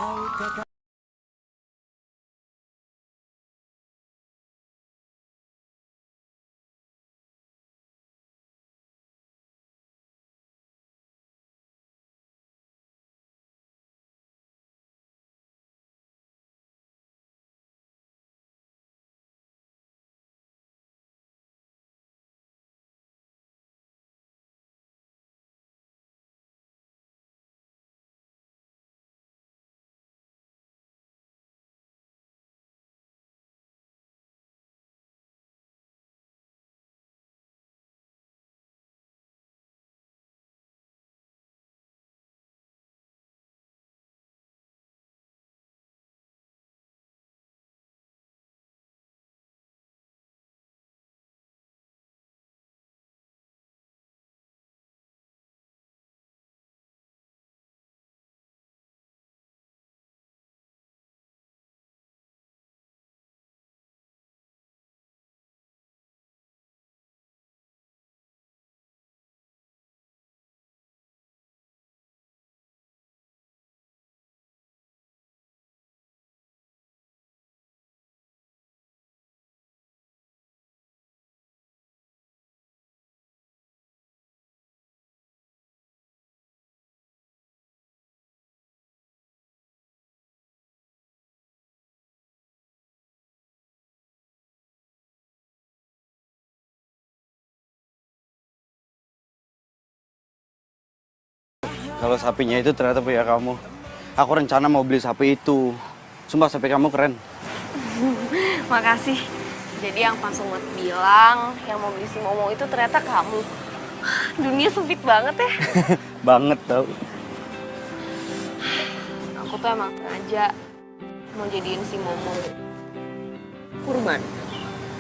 kalau sapinya itu ternyata punya kamu. Aku rencana mau beli sapi itu. Sumpah sapi kamu keren. Makasih. Jadi yang pas Umat bilang, yang mau beli si Momo itu ternyata kamu. Dunia sempit banget ya. Banget tau. Aku tuh emang sengaja mau jadiin si Momo kurban.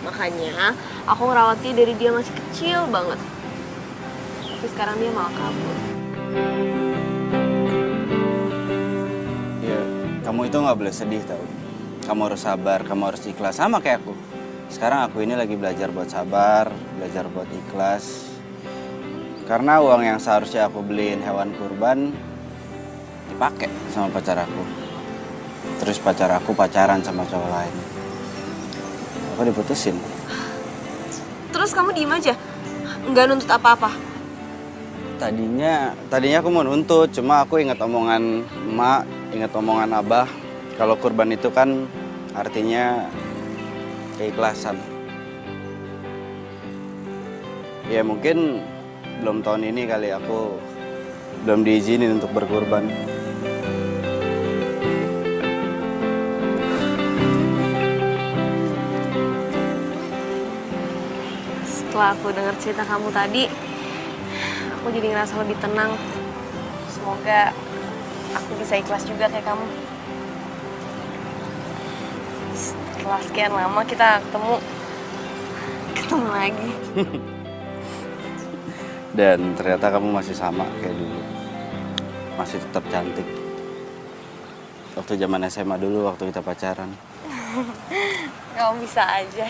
Makanya aku ngerawat dia dari dia masih kecil banget. Tapi sekarang dia malah kabur. Ya, kamu itu nggak boleh sedih tau. Kamu harus sabar, kamu harus ikhlas. Sama kayak aku. Sekarang aku ini lagi belajar buat sabar, belajar buat ikhlas. Karena uang yang seharusnya aku beliin hewan kurban dipakai sama pacar aku. Terus pacar aku pacaran sama cowok lain. Aku diputusin. Terus kamu diem aja? Nggak nuntut apa-apa? Tadinya aku mau nuntut, cuma aku ingat omongan emak, ingat omongan abah. Kalau kurban itu kan artinya keikhlasan. Ya mungkin belum tahun ini kali aku belum diizinin untuk berkurban. Setelah aku dengar cerita kamu tadi, aku jadi ngerasa lebih tenang. Semoga aku bisa ikhlas juga kayak kamu. Setelah sekian lama kita ketemu lagi. Dan ternyata kamu masih sama kayak dulu. Masih tetap cantik. Waktu zaman SMA dulu, waktu kita pacaran. Kamu bisa aja.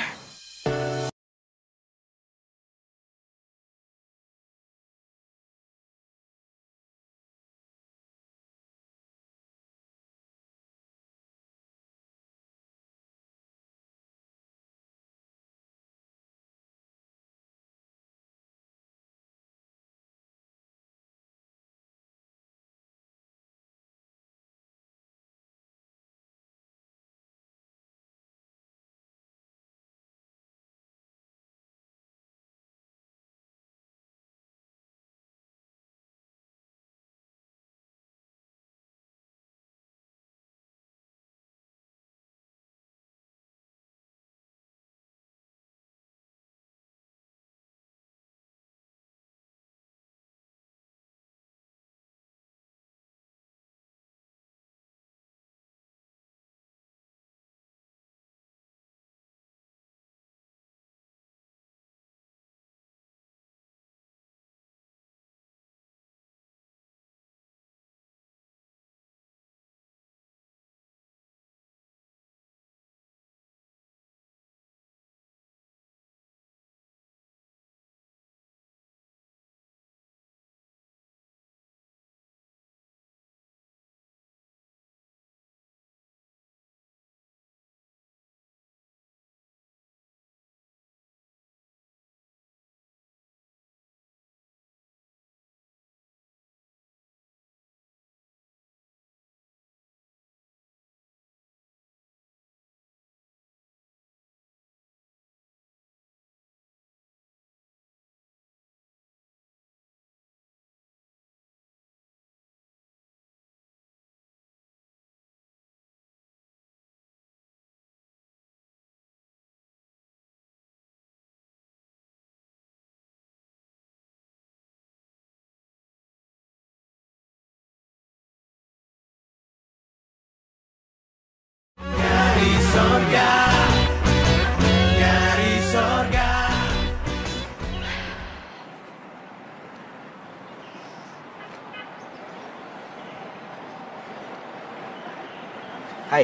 Hai.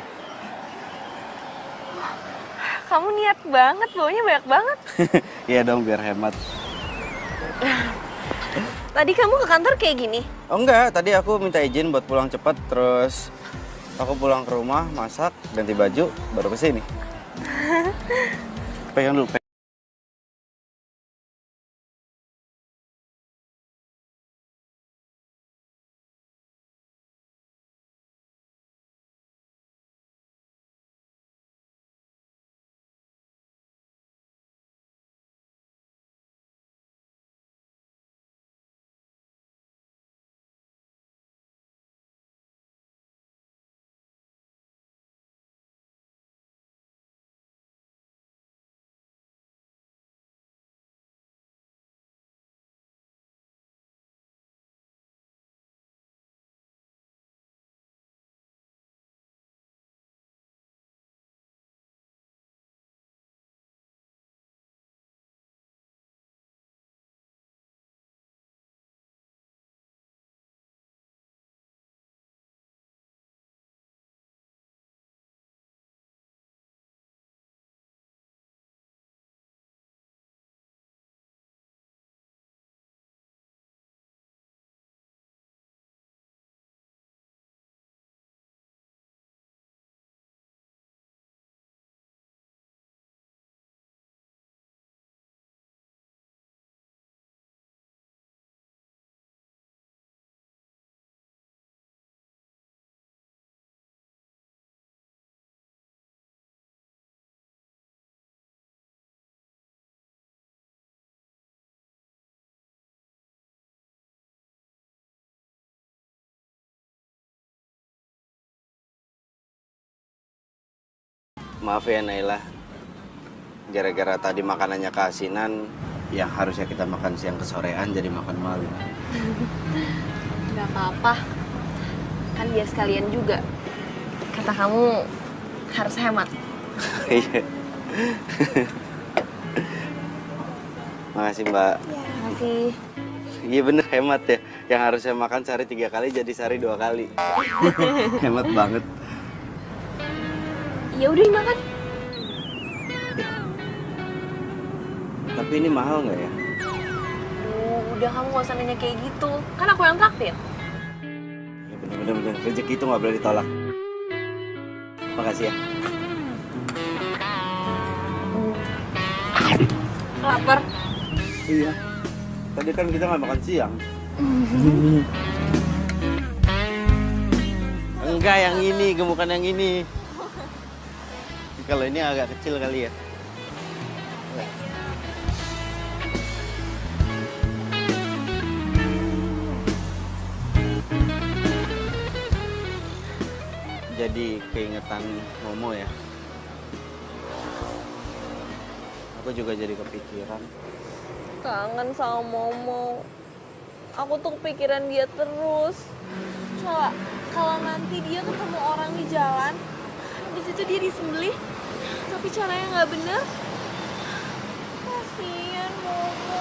Kamu niat banget, baunya banyak banget. Iya dong, biar hemat. Tadi kamu ke kantor kayak gini? Oh enggak, tadi aku minta izin buat pulang cepat, terus aku pulang ke rumah, masak, ganti baju, baru ke sini. Pegang dulu. Maaf ya Naila. Gara-gara tadi makanannya keasinan, yang harusnya kita makan siang ke sorean jadi makan malam. Gak apa-apa. Kan biar sekalian juga. Kata kamu harus hemat. Iya. Makasih Mbak. Ya, makasih. Iya bener hemat ya. Yang harusnya makan sehari 3 kali jadi sehari 2 kali. Hemat banget. Ya udah dimakan. Tapi ini mahal nggak ya? Udah kamu gak usah nanya kayak gitu. Kan aku yang traktir. Ya bener. Rezeki itu nggak boleh ditolak. Makasih ya. Lapar. Iya. Tadi kan kita nggak makan siang. Enggak, yang ini, gemukan yang ini. Kalau ini agak kecil kali ya. Jadi keingetan Momo ya. Aku juga jadi kepikiran. Kangen sama Momo. Aku tuh kepikiran dia terus. Coba kalau nanti dia ketemu orang di jalan, habis itu dia disembelih, tapi caranya nggak bener. Kasian Momo.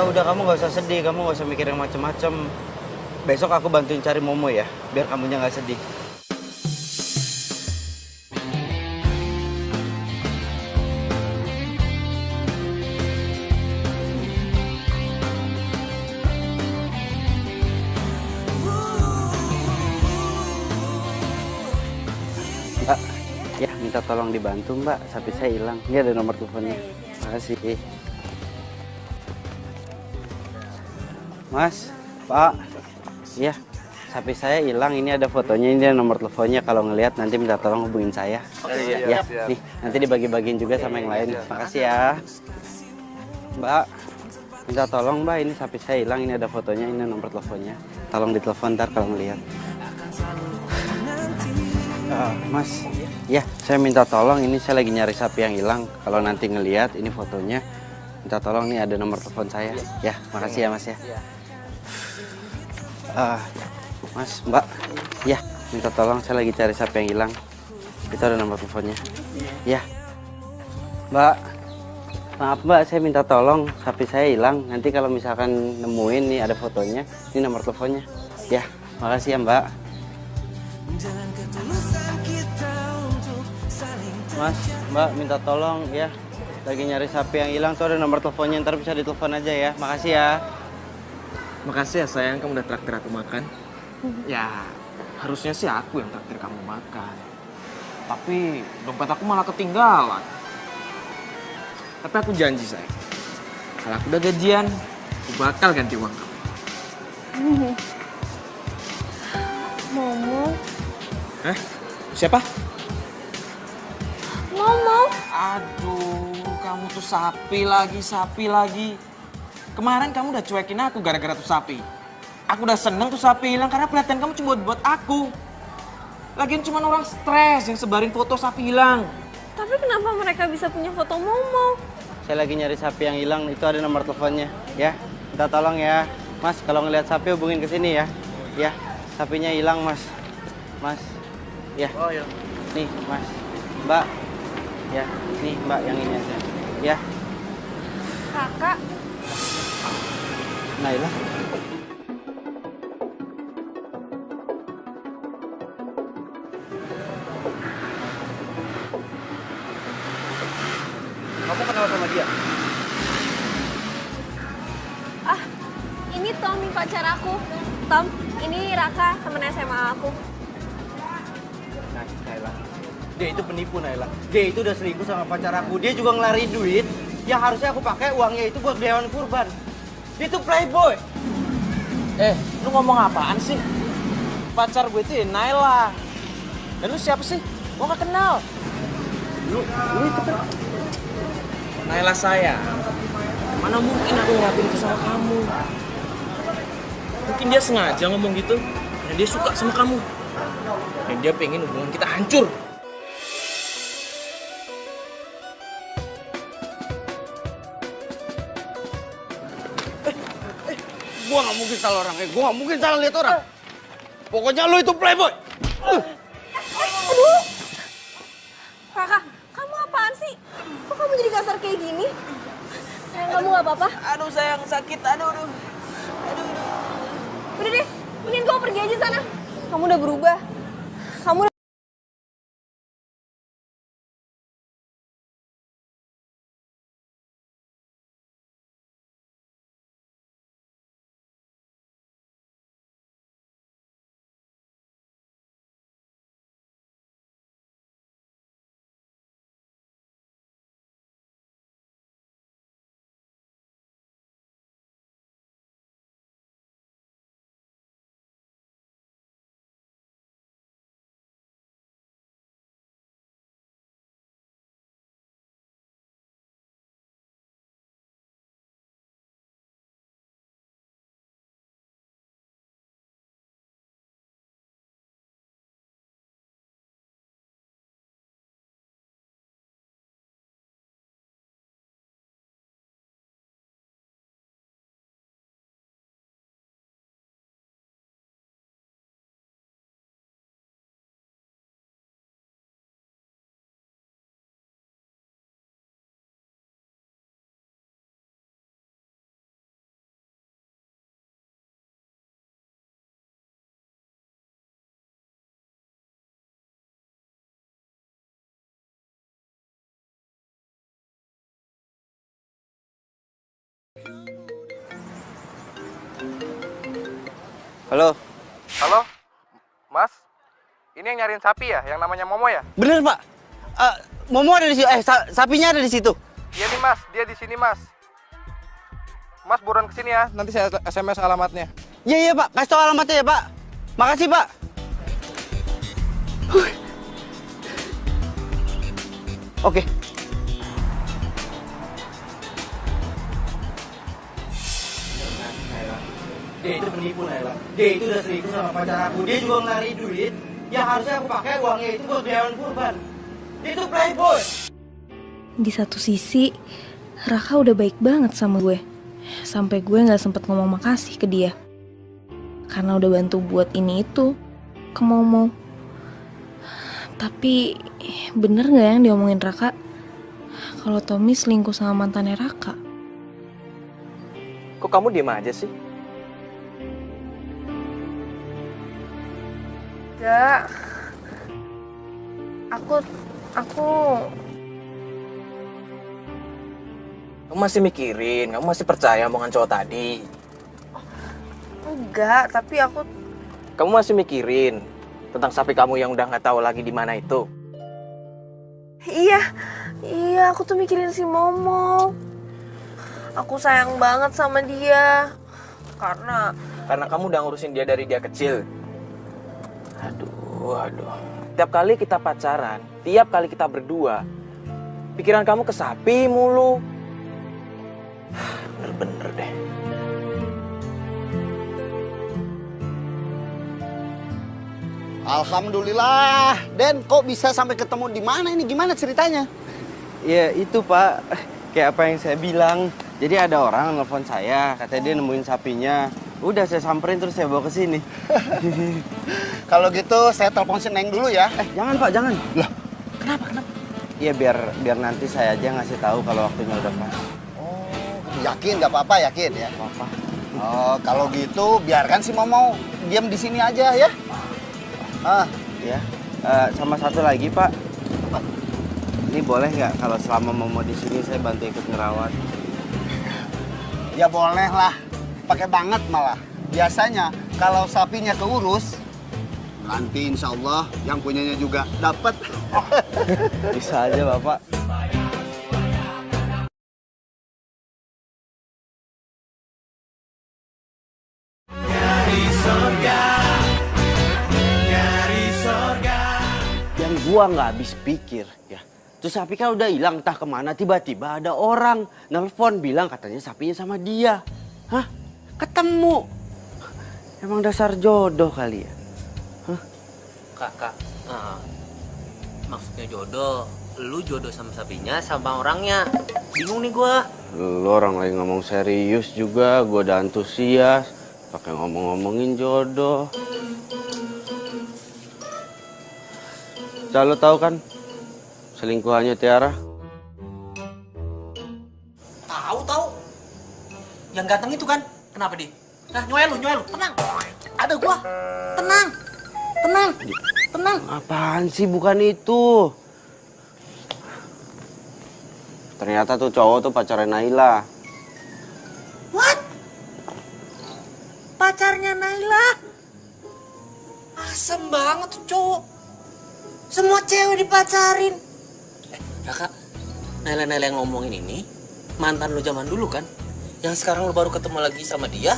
Udah kamu nggak usah sedih, kamu nggak usah mikir yang macem-macem. Besok aku bantuin cari Momo ya, biar kamunya nggak sedih. Mbak, ya minta tolong dibantu Mbak, sapi saya hilang. Ini ada nomor teleponnya. Makasih. Mas, Pak, iya, sapi saya hilang. Ini ada fotonya, ini ada nomor teleponnya. Kalau ngelihat nanti minta tolong hubungin saya. Ya, nih nanti dibagi-bagiin juga sama yang lain. Makasih ya, Mbak. Minta tolong Mbak, ini sapi saya hilang. Ini ada fotonya, ini nomor teleponnya. Tolong ditelepon ntar kalau ngelihat. Mas, ya saya minta tolong. Ini saya lagi nyari sapi yang hilang. Kalau nanti ngelihat ini fotonya, minta tolong nih ada nomor telepon saya. Ya, makasih ya Mas ya. Mas, Mbak, ya minta tolong saya lagi cari sapi yang hilang. Itu ada nomor teleponnya. Ya, Mbak, maaf Mbak, saya minta tolong sapi saya hilang. Nanti kalau misalkan nemuin nih ada fotonya, ini nomor teleponnya. Ya, makasih ya Mbak. Mas, Mbak, minta tolong ya. Lagi nyari sapi yang hilang tuh ada nomor teleponnya. Ntar bisa ditelepon aja ya. Makasih ya. Makasih ya sayang, kamu udah traktir aku makan. Ya, harusnya sih aku yang traktir kamu makan. Tapi dompet aku malah ketinggalan. Tapi aku janji sayang, kalau aku udah gajian, aku bakal ganti uang kamu. Momo. Hah? Siapa? Momo. Aduh, kamu tuh sapi lagi. Kemarin kamu udah cuekin aku gara-gara tuh sapi. Aku udah seneng tuh sapi hilang karena perhatian kamu cuma buat aku. Lagian cuma orang stres yang sebarin foto sapi hilang. Tapi kenapa mereka bisa punya foto Momo? Saya lagi nyari sapi yang hilang, itu ada nomor teleponnya. Ya, minta tolong ya. Mas, kalau ngelihat sapi hubungin ke sini ya. Ya, sapinya hilang Mas. Mas, ya. Oh iya. Nih Mas, Mbak. Ya, nih Mbak yang ini aja. Ya, Kakak. Naila. Kamu kenal sama dia? Ini Tommy pacar aku. Tom, ini Raka, temen SMA aku. Naila. Dia itu penipu Naila. Dia itu udah selingkuh sama pacar aku. Dia juga ngelari duit yang harusnya aku pakai uangnya itu buat beli hewan kurban. Dia tuh playboy. Lu ngomong apaan sih? Pacar gue itu ya Naila. Dan lu siapa sih? Gue gak kenal. Lu itu kan Naila saya. Mana mungkin aku ngelakuin itu sama kamu? Mungkin dia sengaja ngomong gitu. Dan dia suka sama kamu. Dan dia pengen hubungan kita hancur. mungkin salah orang. Gue gak mungkin salah lihat orang. Pokoknya lu itu playboy. Aduh. Raka, kamu apaan sih? Kok kamu jadi kasar kayak gini? Sayang, kamu gak apa-apa? Aduh sayang, sakit. Aduh. Udah deh, mending kamu pergi aja sana. Kamu udah berubah. Kamu udah... Halo. Halo, Mas. Ini yang nyariin sapi ya, yang namanya Momo ya? Bener, Pak. Momo ada di situ. Sapinya ada di situ. Iya nih Mas, dia di sini Mas. Mas buruan kesini ya, nanti saya SMS alamatnya. Iya, Pak. Kasih tau alamatnya ya, Pak. Makasih, Pak. Oke. Dia itu penipu, Naila. Dia itu udah selingkuh sama pacar aku. Dia juga ngelari duit yang harusnya aku pakai uangnya itu buat biayawan kurban. Dia itu playboy. Di satu sisi, Raka udah baik banget sama gue. Sampai gue gak sempet ngomong makasih ke dia. Karena udah bantu buat ini itu ke Momo. Tapi bener gak yang diomongin Raka? Kalau Tommy selingkuh sama mantannya Raka? Kok kamu diem aja sih? Gak. Aku... Kamu masih mikirin, kamu masih percaya omongan cowok tadi. Enggak, tapi aku... Kamu masih mikirin tentang sapi kamu yang udah nggak tahu lagi di mana itu. Iya, aku tuh mikirin si Momo. Aku sayang banget sama dia. Karena kamu udah ngurusin dia dari dia kecil. Aduh. Tiap kali kita pacaran, tiap kali kita berdua, pikiran kamu ke sapi mulu. Bener-bener deh. Alhamdulillah. Den, kok bisa sampai ketemu di mana ini? Gimana ceritanya? Ya itu, Pak. Kayak apa yang saya bilang. Jadi ada orang nelfon saya, katanya dia nemuin sapinya. Udah saya samperin terus saya bawa ke sini. Kalau gitu saya telepon si Neng dulu ya. Jangan, Pak, jangan. Lah, kenapa? Iya, biar nanti saya aja ngasih tahu kalau waktunya udah pas. Yakin nggak apa-apa, yakin ya? Apa? Oh, kalau gitu biarkan si Momo diam di sini aja ya. Ya. Sama satu lagi, Pak. Apa? Ini boleh nggak kalau selama Momo di sini saya bantu ikut ngerawat? Ya boleh lah. Pakai banget malah. Biasanya kalau sapinya keurus, nanti insya Allah yang punyanya juga dapat. Bisa aja, Bapak. Yang gua nggak habis pikir ya. Terus sapi kan udah hilang entah kemana, tiba-tiba ada orang nelpon bilang katanya sapinya sama dia. Hah? Ketemu. Emang dasar jodoh kali ya? Hah? Kak, maksudnya jodoh, lu jodoh sama sapinya sama orangnya. Bingung nih gua. Lu orang lagi ngomong serius juga, gua udah antusias. Pakai ngomong-ngomongin jodoh. Lo tahu kan selingkuhannya Tiara? Tahu. Yang ganteng itu kan? Kenapa dia? Nah, nyoel lu, tenang. Ada gua. Tenang. Apaan sih, bukan itu. Ternyata tuh cowok tuh pacarnya Naila. What? Pacarnya Naila? Asem banget tuh cowok. Semua cewek dipacarin. Kakak, Naila yang ngomongin ini mantan lu zaman dulu kan? Yang sekarang lu baru ketemu lagi sama dia.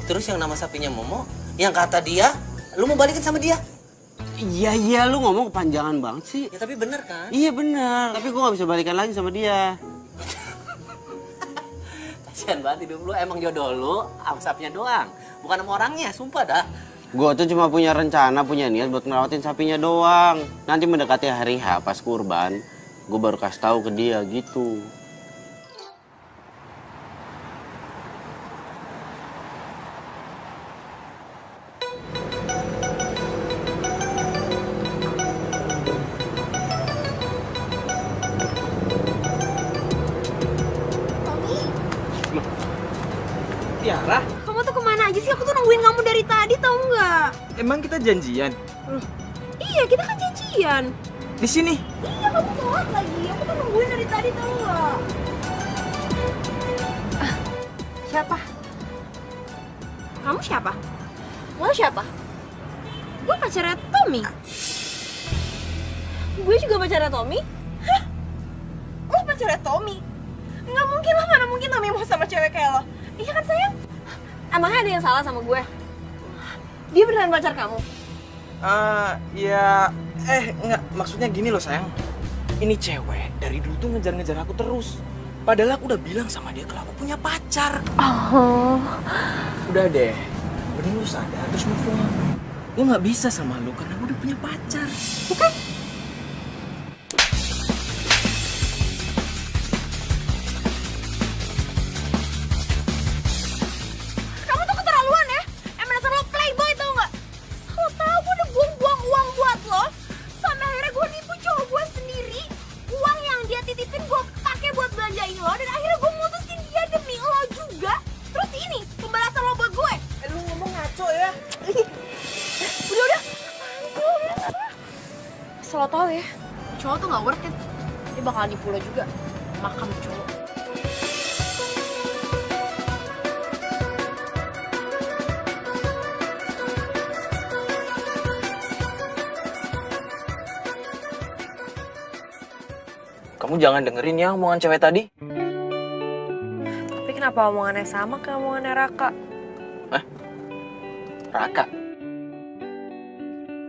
Terus yang nama sapinya Momo, yang kata dia lu mau balikin sama dia. Iya, lu ngomong kepanjangan banget sih. Ya tapi bener kan? Iya bener, tapi gue gak bisa balikan lagi sama dia. Kasian banget hidup lu, emang jodoh lu sama sapinya doang. Bukan sama orangnya, sumpah dah. Gue tuh cuma punya rencana, punya niat buat ngerawatin sapinya doang. Nanti mendekati hari H pas kurban, gue baru kasih tahu ke dia gitu. Tiara, Kamu tuh kemana aja sih? Aku tuh nungguin kamu dari tadi, tau nggak? emang kita janjian? Iya, kita kan janjian. Di sini? Iya, kamu telat lagi. Aku tuh nungguin dari tadi, tau nggak? Siapa? Kamu siapa? Lo siapa? Gue pacarnya Tommy. Gue juga pacarnya Tommy. Hah? Lo pacarnya Tommy? Nggak mungkin lah, mana mungkin Tommy mau sama cewek kayak lo. Iya kan sayang? Emangnya ada yang salah sama gue? Dia beneran pacar kamu? Enggak, maksudnya gini loh sayang. Ini cewek dari dulu tuh ngejar-ngejar aku terus. Padahal aku udah bilang sama dia kalau aku punya pacar. Oh. Udah deh, mending lu sadar terus move on. Gue nggak bisa sama lu karena gue udah punya pacar. Bukan? Kamu tuh keterlaluan ya? Emang dasar lo playboy tau nggak? Lo tau gue udah buang-buang uang buat lo. Sampai akhirnya gue nipu cowok gue sendiri. Uang yang dia titipin gue pakai buat belanjain lo. Dan akhirnya gue mutusin dia demi lo juga. Terus ini, pembalasan lo buat gue. Lu ngomong ngaco ya? Udah. Asal lo tau ya, cowok tuh gak worth it. Dia bakal nipu lo juga. Makam cowok. Kamu jangan dengerin ya omongan cewek tadi. Tapi kenapa omongannya sama kayak omongannya Raka? Raka.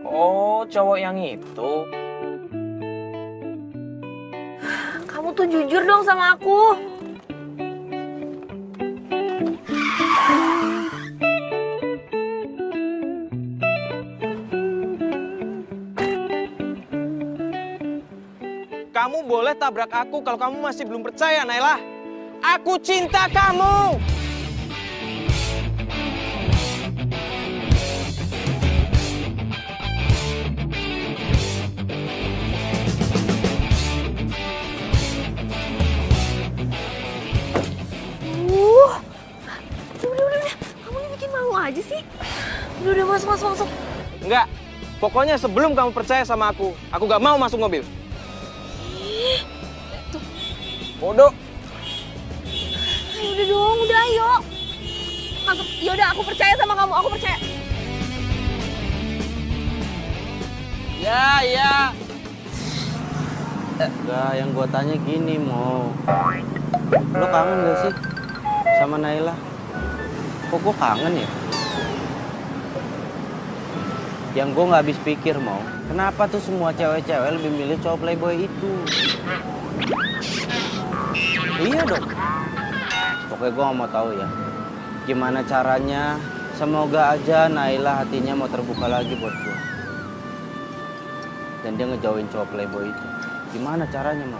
Oh, cowok yang itu. Kamu tuh jujur dong sama aku. Kamu boleh tabrak aku kalau kamu masih belum percaya, Naila. Aku cinta kamu. Udah. Kamu ini bikin malu aja sih. Udah, masuk. Enggak. Pokoknya sebelum kamu percaya sama aku gak mau masuk mobil. Bodoh. Udah dong, udah ayo. Masuk, yaudah aku percaya sama kamu, aku percaya. Ya. Enggak, yang gua tanya gini, Mo. Lo kangen gak sih sama Naila? Kok gua kangen ya? Yang gua nggak habis pikir, Mo. Kenapa tuh semua cewek-cewek lebih milih cowok playboy itu? Iya dong. Pokoknya gua nggak mau tahu ya. Gimana caranya? Semoga aja Naila hatinya mau terbuka lagi buat gua. Dan dia ngejauhin cowok playboy itu. Gimana caranya, Mo?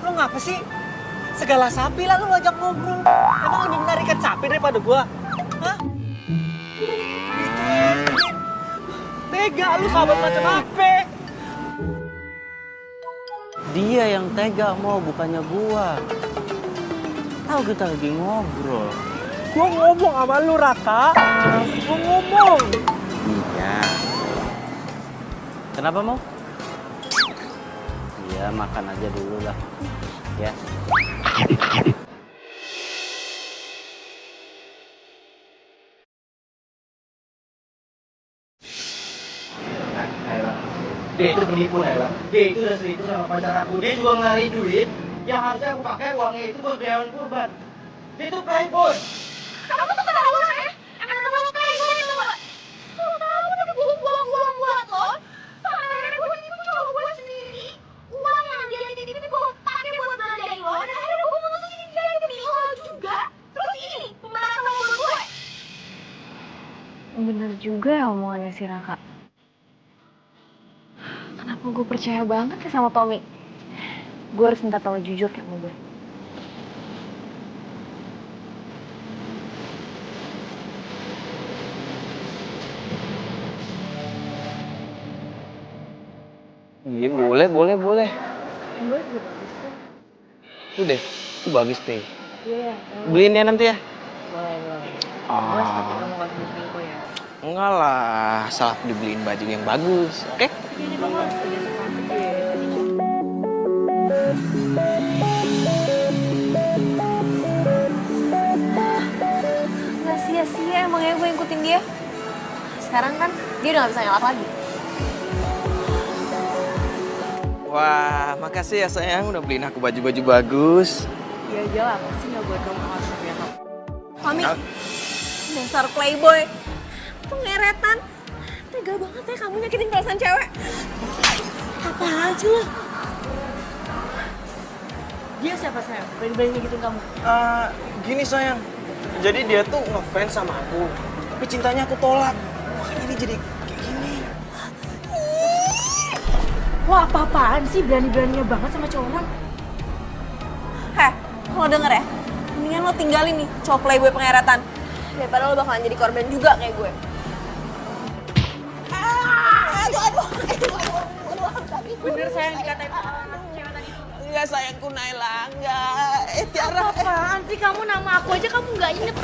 Lu ngapa sih? Segala sapi lah lu ngajak ngobrol. Emang lebih menarik ikan sapi daripada gua? Hah? Tega lu sahabat macam apa? Dia yang tega mau, bukannya gua. Tahu kita lagi ngobrol. Gua ngomong sama lu, Raka. Gua ngomong. Iya. Kenapa mau? Iya, makan aja dulu lah. Ya. Dia itu penipu, Nela. Dia itu udah selingkuh sama pacar aku. Dia juga ngelari duit yang harusnya aku pakai uangnya itu buat biayain kurban. Dia itu playboy. Kamu tuh kenapa ya? Emang kamu kayak gini tuh, Mbak? Kamu udah buang-buang buat lo. Sampai akhirnya gue tipu cowok gue sendiri. Uang yang dia titip itu gue pakai buat belanjain lo. Dan akhirnya gue memutusin dia demi lo juga. Terus ini, pembalasan lo buat gue. Bener juga ya omongannya si Raka. Kenapa gue percaya banget ya sama Tommy? Gue harus minta tahu jujur ya sama gue. Iya, boleh. Gue juga bagus tuh. Tuh deh, itu bagus deh. Iya. Beliin ya nanti ya? Boleh. Gue seperti kamu gak selingkuh ya. Enggak lah, salah dibeliin baju yang bagus, oke? Jadi kamu harus kerja sepatu ya. Gak sia-sia emangnya gue ngikutin dia. Sekarang kan dia udah gak bisa nyalak lagi. Wah, makasih ya sayang udah beliin aku baju-baju bagus. Ya jelas, pasti gak buat kamu harus ya kamu. Tommy, dasar playboy. Pengeretan. Tega banget ya kamu nyakitin perasaan cewek. Apaan sih lo? Dia siapa sayang? Berani-berani ngikutin kamu? Gini sayang, jadi dia tuh ngefans sama aku, tapi cintanya aku tolak. Makanya ini jadi kayak gini. Wah, apa-apaan sih berani-beraninya banget sama cowok orang? Heh, lo denger ya? Mendingan lo tinggalin nih cowok playboy pengeretan. Daripada lo bakalan jadi korban juga kayak gue. Aduh. Bener sayang dikatain cewek tadi. Enggak sayangku Naila, enggak. Tiara. Apaan sih kamu, nama aku aja kamu nggak inget.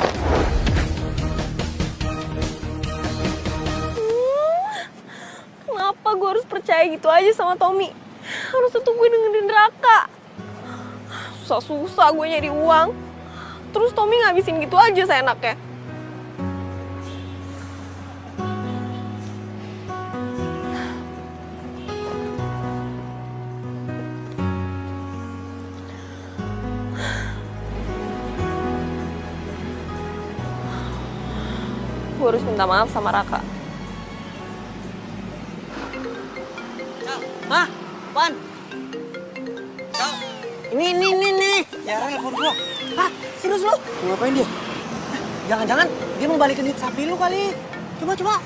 Kenapa gue harus percaya gitu aja sama Tommy? Harusnya tuh gue dengerin Raka. Susah-susah gue nyari uang. Terus Tommy ngabisin gitu aja seenaknya. Gue harus minta maaf sama Raka. Hah? Pan? Ini. Tiara nelfon gua. Hah? Serius lu? Ngapain dia? Jangan-jangan dia mau balikin duit sapi lu kali. Coba.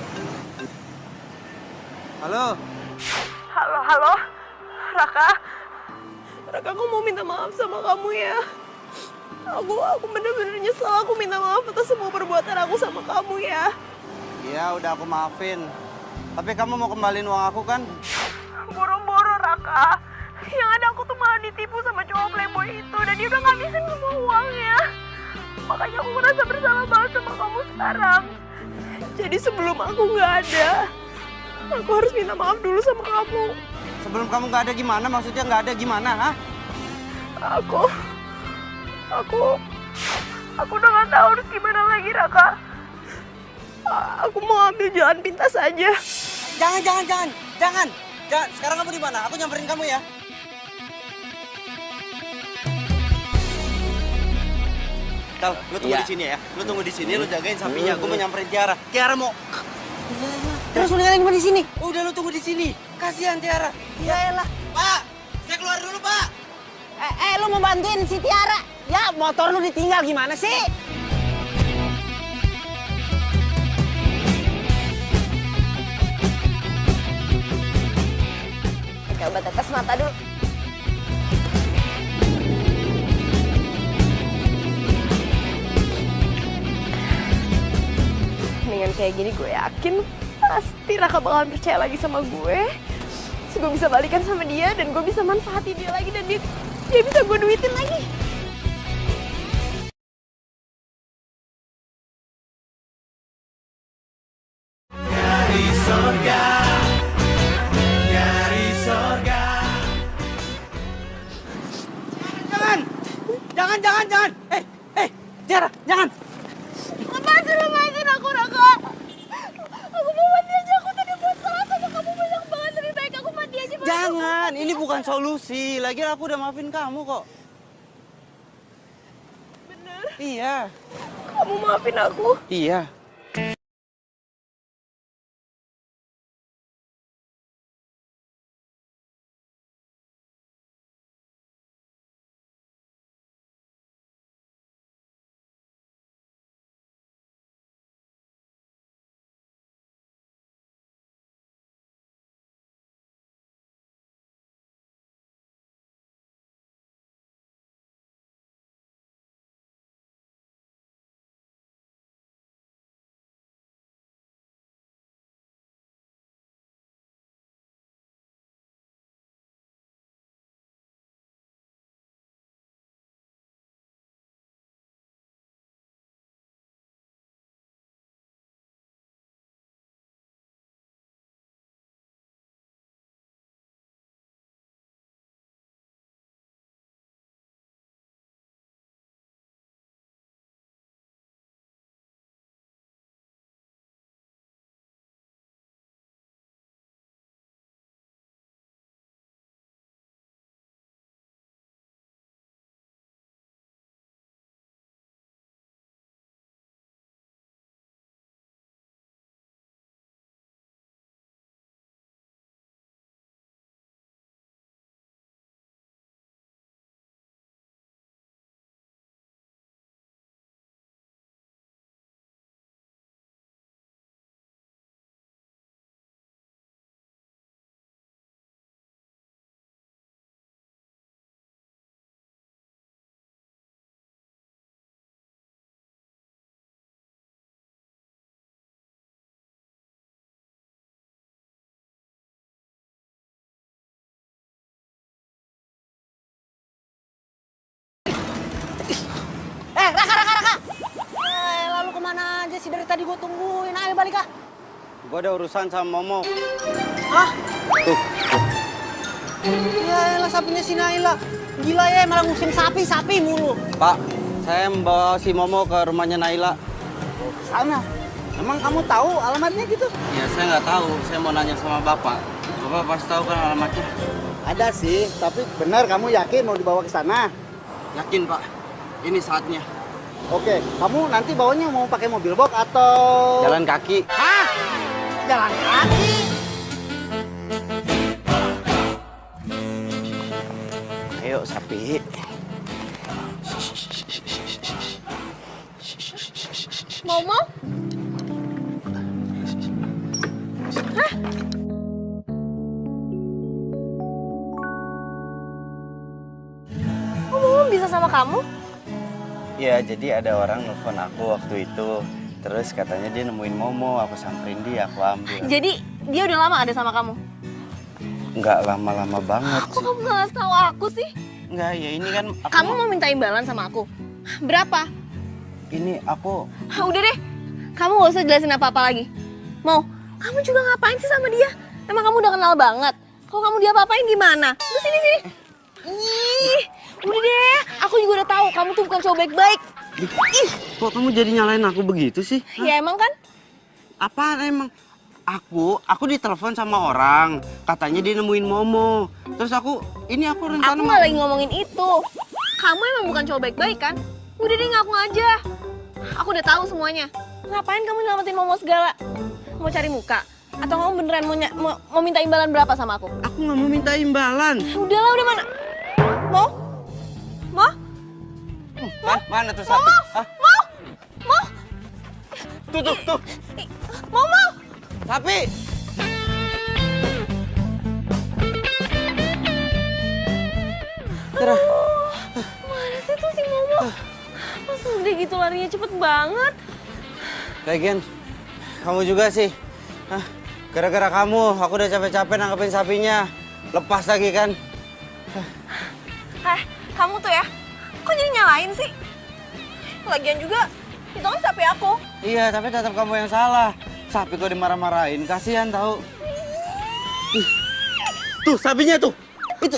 Halo. Halo, Raka. Raka, aku mau minta maaf sama kamu ya. Aku bener-bener nyesel. Aku minta maaf atas semua perbuatan aku sama kamu ya. Iya, udah aku maafin. Tapi kamu mau kembaliin uang aku kan? Boro-boro, Raka. Yang ada aku tuh malah ditipu sama cowok playboy itu. Dan dia udah ngabisin semua uangnya. Makanya aku merasa bersalah banget sama kamu sekarang. Jadi sebelum aku nggak ada, aku harus minta maaf dulu sama kamu. Sebelum kamu nggak ada gimana? Maksudnya nggak ada gimana, hah? Aku udah nggak tahu harus gimana lagi, Raka. Aku mau ambil jalan pintas aja. Jangan. Sekarang kamu di mana? Aku nyamperin kamu ya. Tal, lu tunggu di sini ya. Lu tunggu di sini, lu jagain sapinya. Gue mau nyamperin Tiara. Tiara mau. Terus lu ninggalin gua di sini. Udah lu tunggu di sini. Kasihan Tiara. Ya elah. Pak, saya keluar dulu, Pak. Lu mau bantuin si Tiara? Ya, motor lu ditinggal gimana sih? Pakai obat tetes mata dulu. kayak gini gue yakin pasti Raka bakalan percaya lagi sama gue. Terus gue bisa balikan sama dia dan gue bisa manfaatin dia lagi dan dia bisa gue duitin lagi. Nyari surga, nyari surga. Jangan. Tiara, jangan. Lepasin aku, Raka. Aku mau mati aja, aku tadi buat salah sama kamu banyak banget. Lebih baik aku mati aja. Jangan, ini bukan solusi. Lagian aku udah maafin kamu kok. Bener? Iya. Kamu maafin aku? Iya. Raka. Lalu kemana aja sih dari tadi gue tungguin? Ayo balik ah. Gue ada urusan sama Momo. Hah? Tuh. Ya elah sapinya si Naila. Gila ya malah ngusin sapi mulu. Pak, saya membawa si Momo ke rumahnya Naila. Sana. Emang kamu tahu alamatnya gitu? Ya saya nggak tahu. Saya mau nanya sama Bapak. Bapak pasti tahu kan alamatnya? Ada sih, tapi benar kamu yakin mau dibawa ke sana? Yakin Pak. Ini saatnya. Oke, kamu nanti bawanya mau pakai mobil box atau Jalan kaki. Hah? Jalan kaki? Ayo sapi. Momo? Hah? Kok Momo bisa sama kamu? Ya, jadi ada orang nelfon aku waktu itu. Terus katanya dia nemuin Momo, aku samperin dia, aku ambil. Jadi dia udah lama ada sama kamu? Nggak lama-lama banget Kok sih. kamu nggak ngasih tahu aku sih? Nggak, ya ini kan aku Kamu mau minta imbalan sama aku? Berapa? Ini aku... Udah deh, kamu gak usah jelasin apa-apa lagi. Mau, kamu juga ngapain sih sama dia? Emang kamu udah kenal banget? Kalau kamu dia-apain gimana? Udah sini. Ih, udah deh, aku juga udah tahu kamu tuh bukan cowok baik-baik. Ih, kok kamu jadi nyalain aku begitu sih? Ya emang kan? Apaan emang? Aku ditelepon sama orang, katanya dia nemuin Momo. Terus aku rencana Aku nggak lagi ngomongin itu. Kamu emang bukan cowok baik-baik kan? Udah deh ngaku aja. Aku udah tahu semuanya. Ngapain kamu nyelamatin Momo segala? Mau cari muka? Atau kamu beneran mau minta imbalan berapa sama aku? Aku nggak mau minta imbalan. Udahlah, udah mana? Mau? Mana tuh sapi? Mau? Tuh. Mau? Sapi! Tera. Mana sih tuh si Momo? Masa udah gitu larinya cepet banget? Lagian, Kamu juga sih. Hah, gara-gara kamu, aku udah capek-capek nangkepin sapinya. Lepas lagi kan. Kamu tuh ya, kok jadi nyalain sih? Lagian juga, itu kan sapi aku. Iya, tapi tetap kamu yang salah. Sapi kok dimarah-marahin, kasihan tahu. Tuh, sapinya tuh. Itu.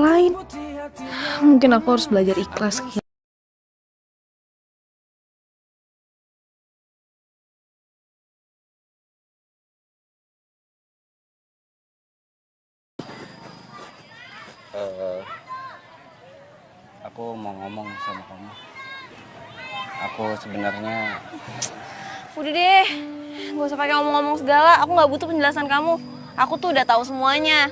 Lain. Mungkin aku harus belajar ikhlas. Aku mau ngomong sama kamu. Aku sebenarnya... Udah deh, gak usah pakai ngomong-ngomong segala. Aku nggak butuh penjelasan kamu. Aku tuh udah tahu semuanya.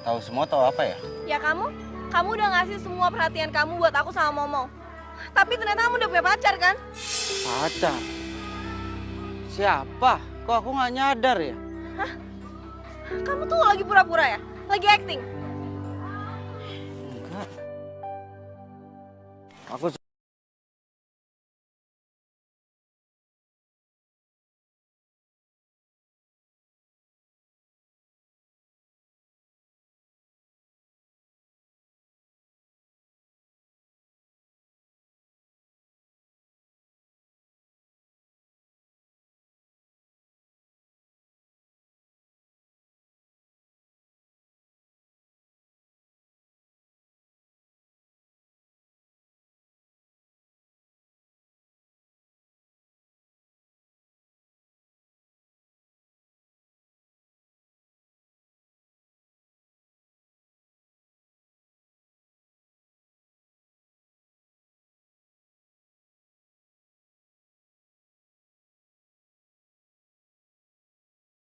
Tahu semua tahu apa ya? Ya kamu udah ngasih semua perhatian kamu buat aku sama Momo. Tapi ternyata kamu udah punya pacar kan? Pacar? Siapa? Kok aku nggak nyadar ya? Kamu tuh lagi pura-pura ya? Lagi acting? Enggak. Aku...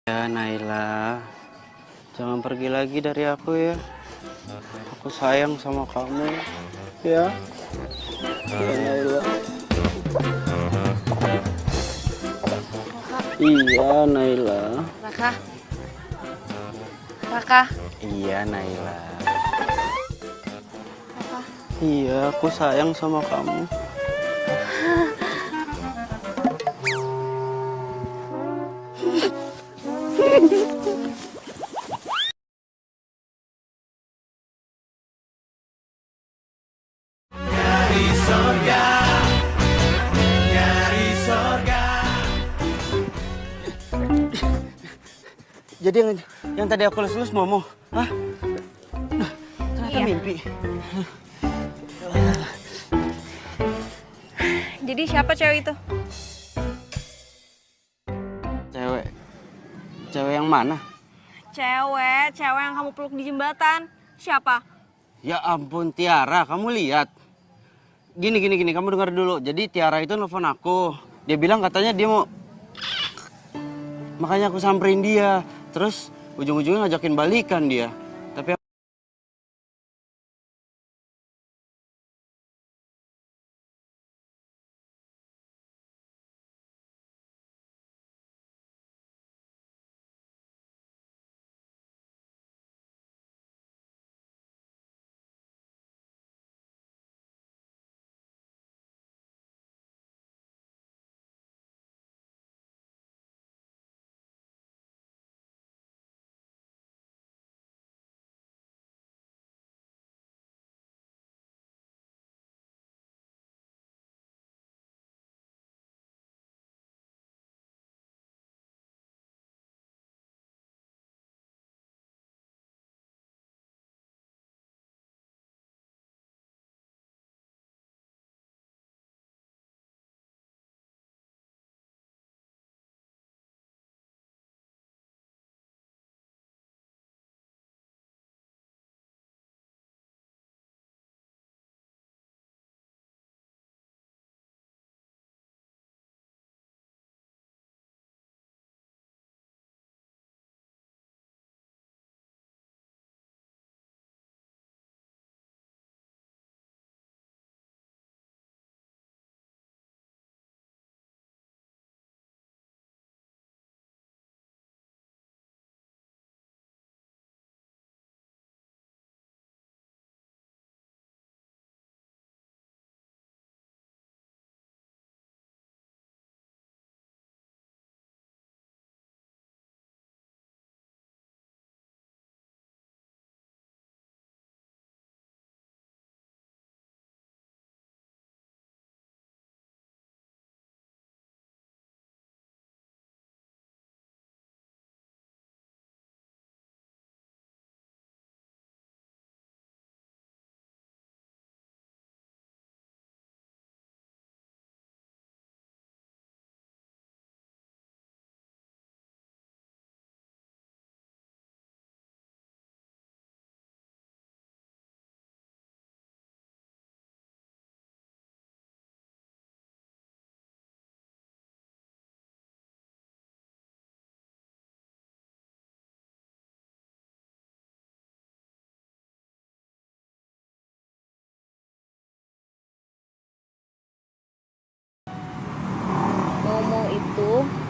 Ya Naila, jangan pergi lagi dari aku ya. Aku sayang sama kamu, ya. Ya Naila. Iya Naila. Raka. Iya Naila. Iya, aku sayang sama kamu. Nyari sorga, nyari sorga. Jadi yang tadi aku lulus Momo, hah? Nah, ternyata mimpi. Jadi siapa cewek itu? Cewek yang mana? Cewek yang kamu peluk di jembatan. Siapa? Ya ampun Tiara, kamu lihat. Gini, kamu dengar dulu. Jadi Tiara itu nelfon aku. Dia bilang katanya dia mau... Makanya aku samperin dia. Terus ujung-ujungnya ngajakin balikan dia. Tapi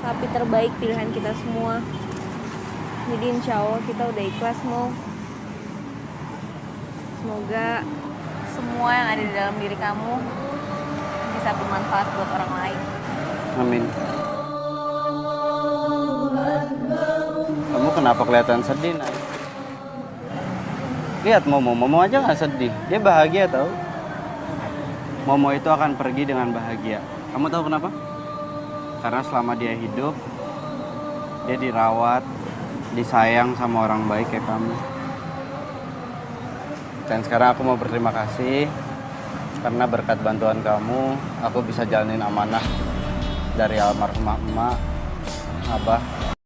sapi terbaik pilihan kita semua. Jadi insya Allah kita udah ikhlas, Mo. Semoga semua yang ada di dalam diri kamu bisa bermanfaat buat orang lain. Amin. Kamu kenapa kelihatan sedih, Nay? Lihat Momo aja nggak sedih. Dia bahagia tau. Momo itu akan pergi dengan bahagia. Kamu tahu kenapa? Karena selama dia hidup, dia dirawat, disayang sama orang baik kayak kamu. Dan sekarang aku mau berterima kasih karena berkat bantuan kamu, aku bisa jalanin amanah dari almarhumah emak, abah.